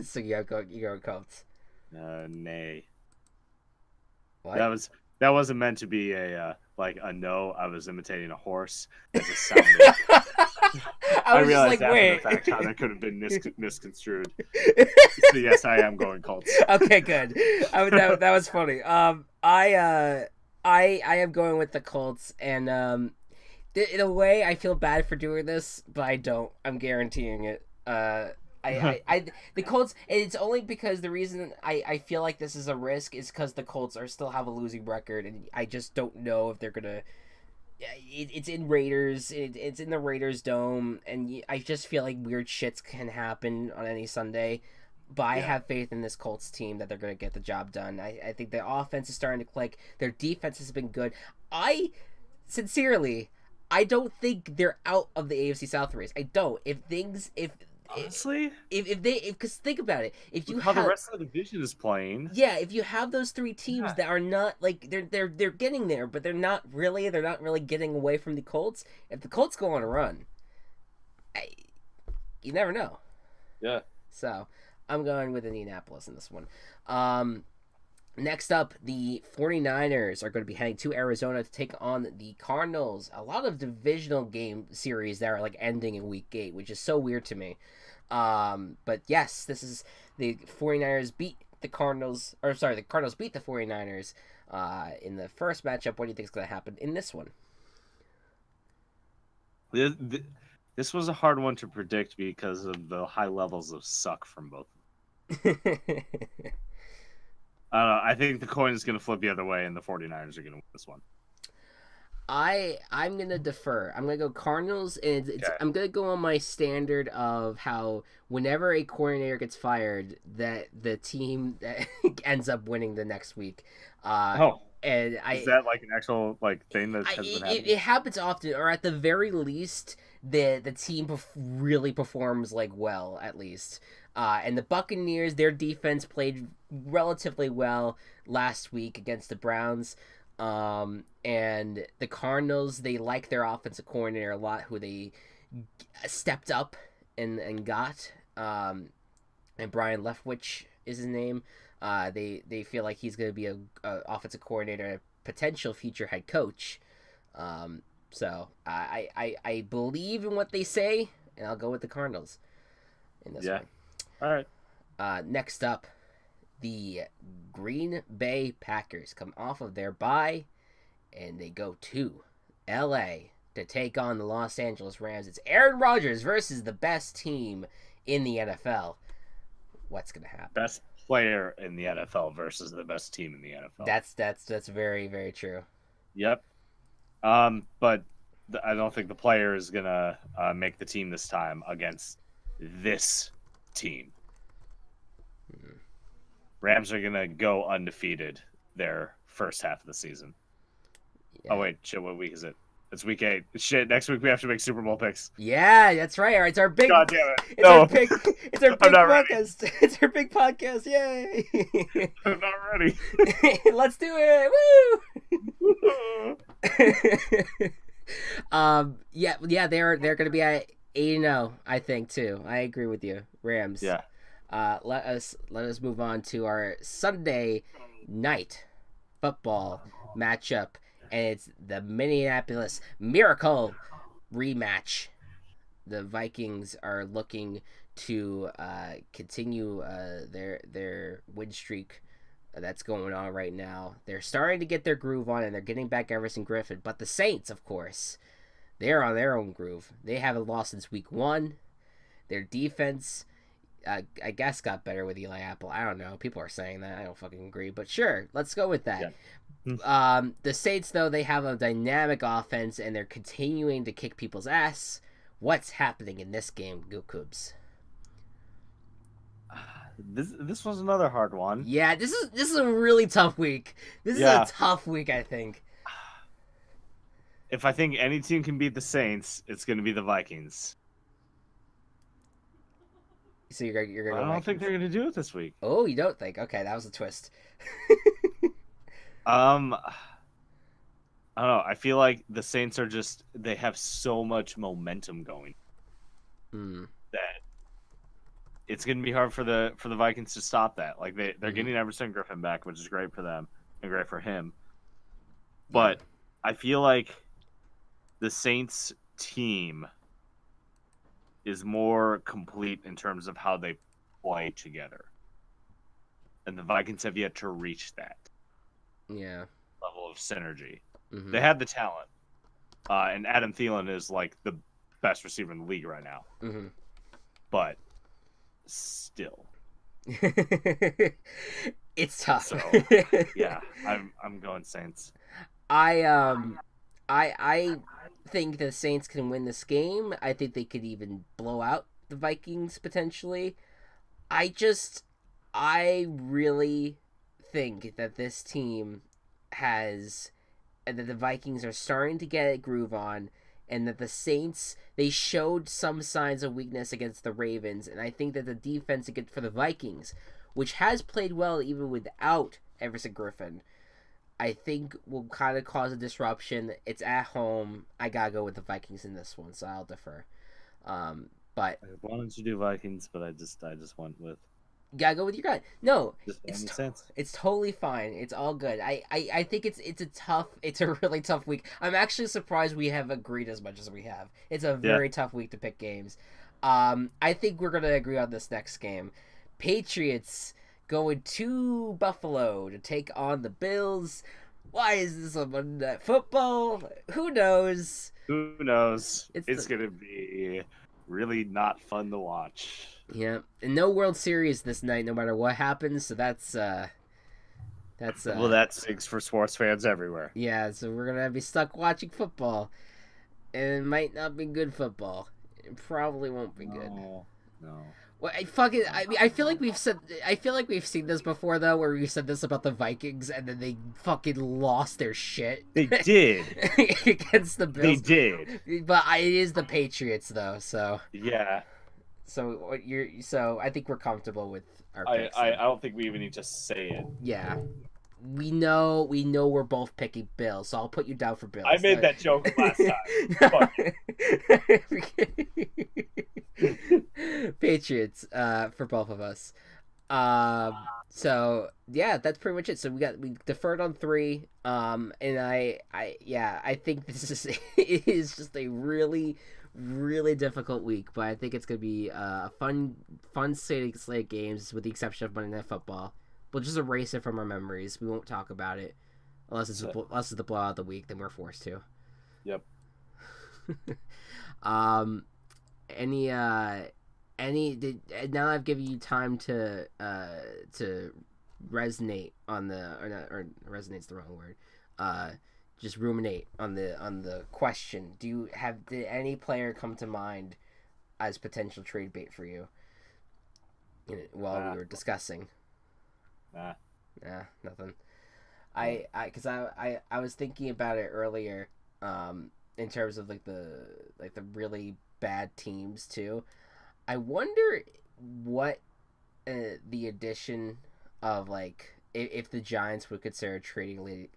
So you go Colts. Nay. What? That wasn't meant to be a no. I was imitating a horse. That just sounded. I was realized just like, after wait. the fact how that could have been misconstrued. So yes, I am going Colts. Okay, good. That was funny. I am going with the Colts, and in a way, I feel bad for doing this, but I don't. I'm guaranteeing it. The Colts, and it's only because the reason I feel like this is a risk is because the Colts still have a losing record, and I just don't know if they're gonna. It's in Raiders. It's in the Raiders dome, and I just feel like weird shits can happen on any Sunday. But I have faith in this Colts team that they're going to get the job done. I think the offense is starting to click. Their defense has been good. Sincerely, I don't think they're out of the AFC South race. I don't. Honestly, because think about it. If you how have the rest of the division is playing, if you have those three teams that are not like they're getting there, but they're not really getting away from the Colts. If the Colts go on a run, you never know. Yeah. So I'm going with Indianapolis in this one. Next up, the 49ers are going to be heading to Arizona to take on the Cardinals. A lot of divisional game series that are like ending in week 8, which is so weird to me. But yes, this is the 49ers beat the Cardinals, the Cardinals beat the 49ers in the first matchup. What do you think is going to happen in this one? This was a hard one to predict because of the high levels of suck from both. I don't know. I think the coin is going to flip the other way, and the 49ers are going to win this one. I'm going to defer. I'm going to go Cardinals, and I'm going to go on my standard of how whenever a coordinator gets fired, that the team that ends up winning the next week. And is that like an actual thing that has been happening? It happens often, or at the very least, the team really performs well, at least. And the Buccaneers, their defense played relatively well last week against the Browns. And the Cardinals, they like their offensive coordinator a lot, who they stepped up and got. And Brian Leftwich is his name. They feel like he's going to be a offensive coordinator, a potential future head coach. So I believe in what they say, and I'll go with the Cardinals in this one. All right. Next up, the Green Bay Packers come off of their bye, and they go to LA to take on the Los Angeles Rams. It's Aaron Rodgers versus the best team in the NFL. What's going to happen? Best player in the NFL versus the best team in the NFL. That's very, very true. Yep. But I don't think the player is gonna make the team this time against this team. Rams are gonna go undefeated their first half of the season. Yeah. Oh wait, shit! What week is it? It's week 8. Shit! Next week we have to make Super Bowl picks. Yeah, that's right. All right, it's our big. God damn it! It's our big. It's our big podcast. Ready. It's our big podcast. Yay! I'm not ready. Let's do it! Woo! Yeah. They're gonna be at 8-0, I think too. I agree with you, Rams. Yeah. Let us move on to our Sunday night football matchup, and it's the Minneapolis Miracle rematch. The Vikings are looking to continue their win streak that's going on right now. They're starting to get their groove on, and they're getting back Everson Griffin. But the Saints, of course, they're on their own groove. They haven't lost since week 1. Their defense, I guess, got better with Eli Apple. I don't know. People are saying that. I don't fucking agree. But sure, let's go with that. Yeah. The Saints, though, they have a dynamic offense, and they're continuing to kick people's ass. What's happening in this game, Go Cubs? This was another hard one. Yeah, this is a really tough week. This is a tough week, I think. If I think any team can beat the Saints, it's going to be the Vikings. So you're going to I don't think they're going to do it this week. Oh, you don't think? Okay, that was a twist. I don't know. I feel like the Saints are they have so much momentum going that it's going to be hard for the Vikings to stop that. Like they're getting Everson Griffin back, which is great for them and great for him. But I feel like the Saints team is more complete in terms of how they play together. And the Vikings have yet to reach that level of synergy. Mm-hmm. They have the talent. And Adam Thielen is like the best receiver in the league right now. Mm-hmm. But still. It's tough. So, yeah, I'm going Saints. I think the Saints can win this game. I think they could even blow out the Vikings potentially. I really think that this team has, and that the Vikings are starting to get a groove on, and that the Saints, they showed some signs of weakness against the Ravens, and I think that the defense against for the Vikings, which has played well even without Everson Griffin, I think will kind of cause a disruption. It's at home. I gotta go with the Vikings in this one, so I'll defer. But I wanted to do Vikings, but I just went with. You gotta go with your gut. No, sense. It's totally fine. It's all good. I think it's a really tough week. I'm actually surprised we have agreed as much as we have. It's a very tough week to pick games. I think we're gonna agree on this next game. Patriots going to Buffalo to take on the Bills. Why is this a Monday Night Football? Who knows? Who knows? It's gonna be really not fun to watch. Yeah, and no World Series this night, no matter what happens. So that's well, that stinks for sports fans everywhere. Yeah, so we're gonna be stuck watching football, and it might not be good football. It probably won't be good. No. Well, I feel like we've seen this before though, where we said this about the Vikings, and then they fucking lost their shit. They did against the Bills. They did, but it is the Patriots though, so yeah. So I think we're comfortable with our picks. I don't think we even need to say it. Yeah. We know we're both picking Bills, so I'll put you down for Bills. I made that joke last time. Patriots for both of us. So yeah, that's pretty much it. So we deferred on 3. And I think it is just a really, really difficult week, but I think it's gonna be a fun slate of games, with the exception of Monday Night Football. We'll just erase it from our memories. We won't talk about it unless it's the blowout of the week. Then we're forced to. Yep. Now that I've given you time to resonate on or resonate's the wrong word. Just ruminate on the question. Did any player come to mind as potential trade bait for you while we were discussing? Nah. Nah, nothing. Because I was thinking about it earlier, in terms of like the really bad teams too. I wonder what the addition of like if the Giants would consider trading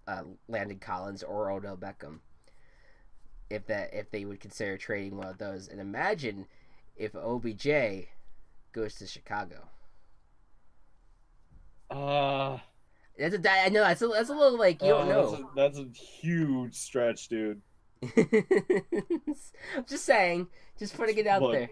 Landon Collins or Odell Beckham. If they would consider trading one of those, and imagine if OBJ goes to Chicago. Uh, I know that's a little like you don't know. That's a huge stretch, dude. I'm just saying, just putting it out Look, there.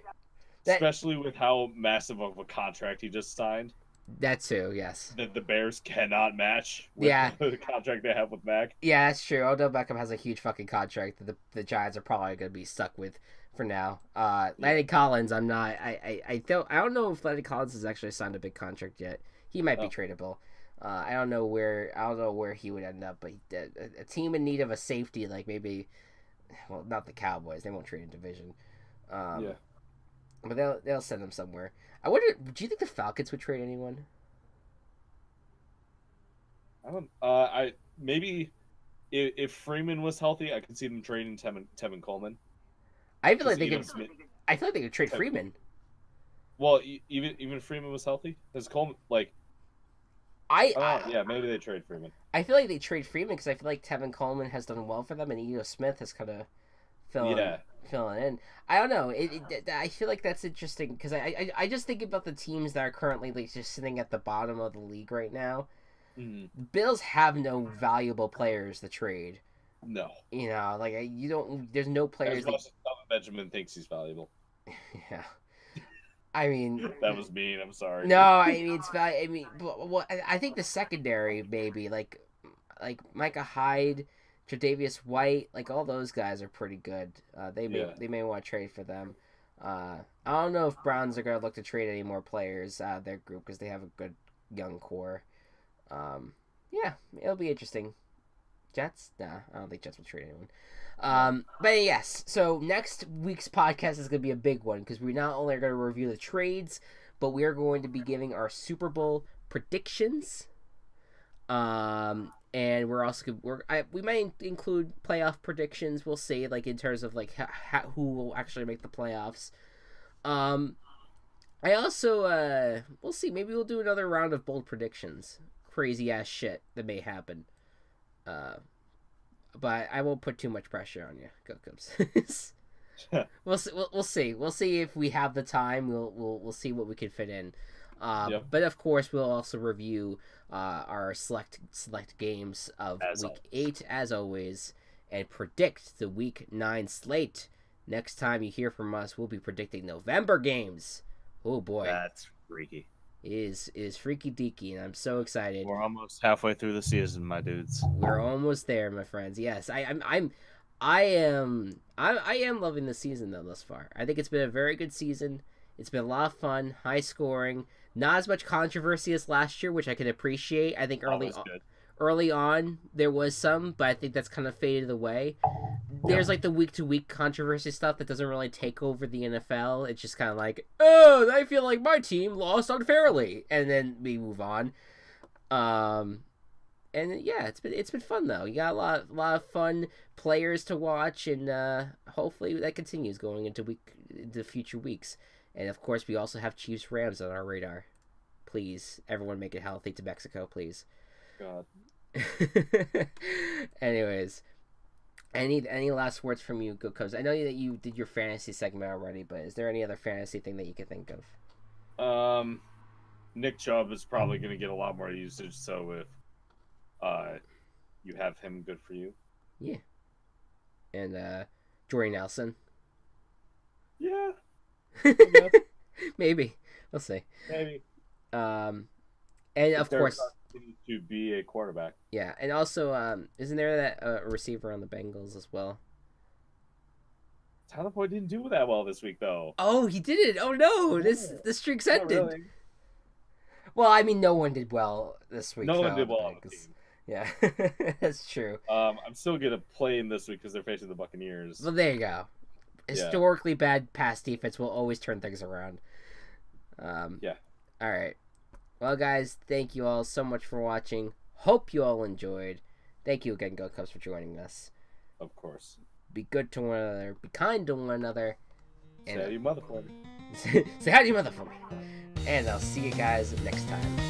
especially with how massive of a contract he just signed. That too, yes. That the Bears cannot match with Yeah. the contract they have with Mac. Yeah, that's true. Odell Beckham has a huge fucking contract that the Giants are probably going to be stuck with for now. Landon Collins, I'm not. I don't know if Landon Collins has actually signed a big contract yet. He might be tradable. I don't know where he would end up, but a team in need of a safety, like maybe, well, not the Cowboys. They won't trade in division. Yeah. But they'll send them somewhere. I wonder. Do you think the Falcons would trade anyone? I don't. Maybe if Freeman was healthy, I could see them trading Tevin Coleman. I feel like they could. I feel like they could trade Freeman. Well, even if Freeman was healthy, does Coleman like? Yeah, maybe they trade Freeman. I feel like they trade Freeman because I feel like Tevin Coleman has done well for them, and Ito Smith has kind of filling in. I don't know. I feel like that's interesting because I just think about the teams that are currently like just sitting at the bottom of the league right now. Mm-hmm. The Bills have no valuable players to trade. No. You know, like you don't. There's no players. As much as Benjamin thinks he's valuable. Yeah. I mean, that was mean. I'm sorry. No, I mean it's. I mean, I think the secondary maybe like Micah Hyde, Tre'Davious White, like all those guys are pretty good. They may want to trade for them. I don't know if Browns are gonna look to trade any more players out of their group because they have a good young core. Yeah, it'll be interesting. Jets? Nah, I don't think Jets will trade anyone. But yes, so next week's podcast is going to be a big one because we not only are going to review the trades, but we are going to be giving our Super Bowl predictions. And we're also we might include playoff predictions. We'll see, like in terms of like who will actually make the playoffs. I also we'll see. Maybe we'll do another round of bold predictions. Crazy ass shit that may happen. But I won't put too much pressure on you. Go Cubs. We'll see. We'll see if we have the time. We'll see what we can fit in. But of course, we'll also review our select games of week 8 as always, and predict the week 9 slate. Next time you hear from us, we'll be predicting November games. Oh boy, that's freaky. It is freaky deaky, and I'm so excited. We're almost halfway through the season, my dudes. We're almost there, my friends. Yes, I am loving the season though thus far. I think it's been a very good season. It's been a lot of fun, high scoring, not as much controversy as last year, which I can appreciate. I think early on there was some, but I think that's kind of faded away. There's like the week-to-week controversy stuff that doesn't really take over the NFL. It's just kind of like, oh, I feel like my team lost unfairly, and then we move on. And yeah, it's been fun though. You got a lot of fun players to watch, and hopefully that continues going into future weeks. And of course, we also have Chiefs Rams on our radar. Please, everyone, make it healthy to Mexico, please. God. Anyways, any last words from you, Go Cubs? I know that you did your fantasy segment already, but is there any other fantasy thing that you can think of? Nick Chubb is probably going to get a lot more usage, so if you have him, good for you. Yeah. And Jordy Nelson. Yeah. Maybe. We'll see. Maybe. And of course, to be a quarterback. Yeah, and also, isn't there that receiver on the Bengals as well? Tyler Boyd didn't do that well this week, though. Oh, he did. Oh no, the streak's ended. Really. Well, I mean, no one did well this week. No one did well on the team. Yeah, that's true. I'm still gonna play him this week because they're facing the Buccaneers. Well, there you go. Historically bad pass defense will always turn things around. Yeah. All right. Well, guys, thank you all so much for watching. Hope you all enjoyed. Thank you again, Go Cubs, for joining us. Of course. Be good to one another. Be kind to one another. Say how you motherfucker. Say how do you motherfucker. And I'll see you guys next time.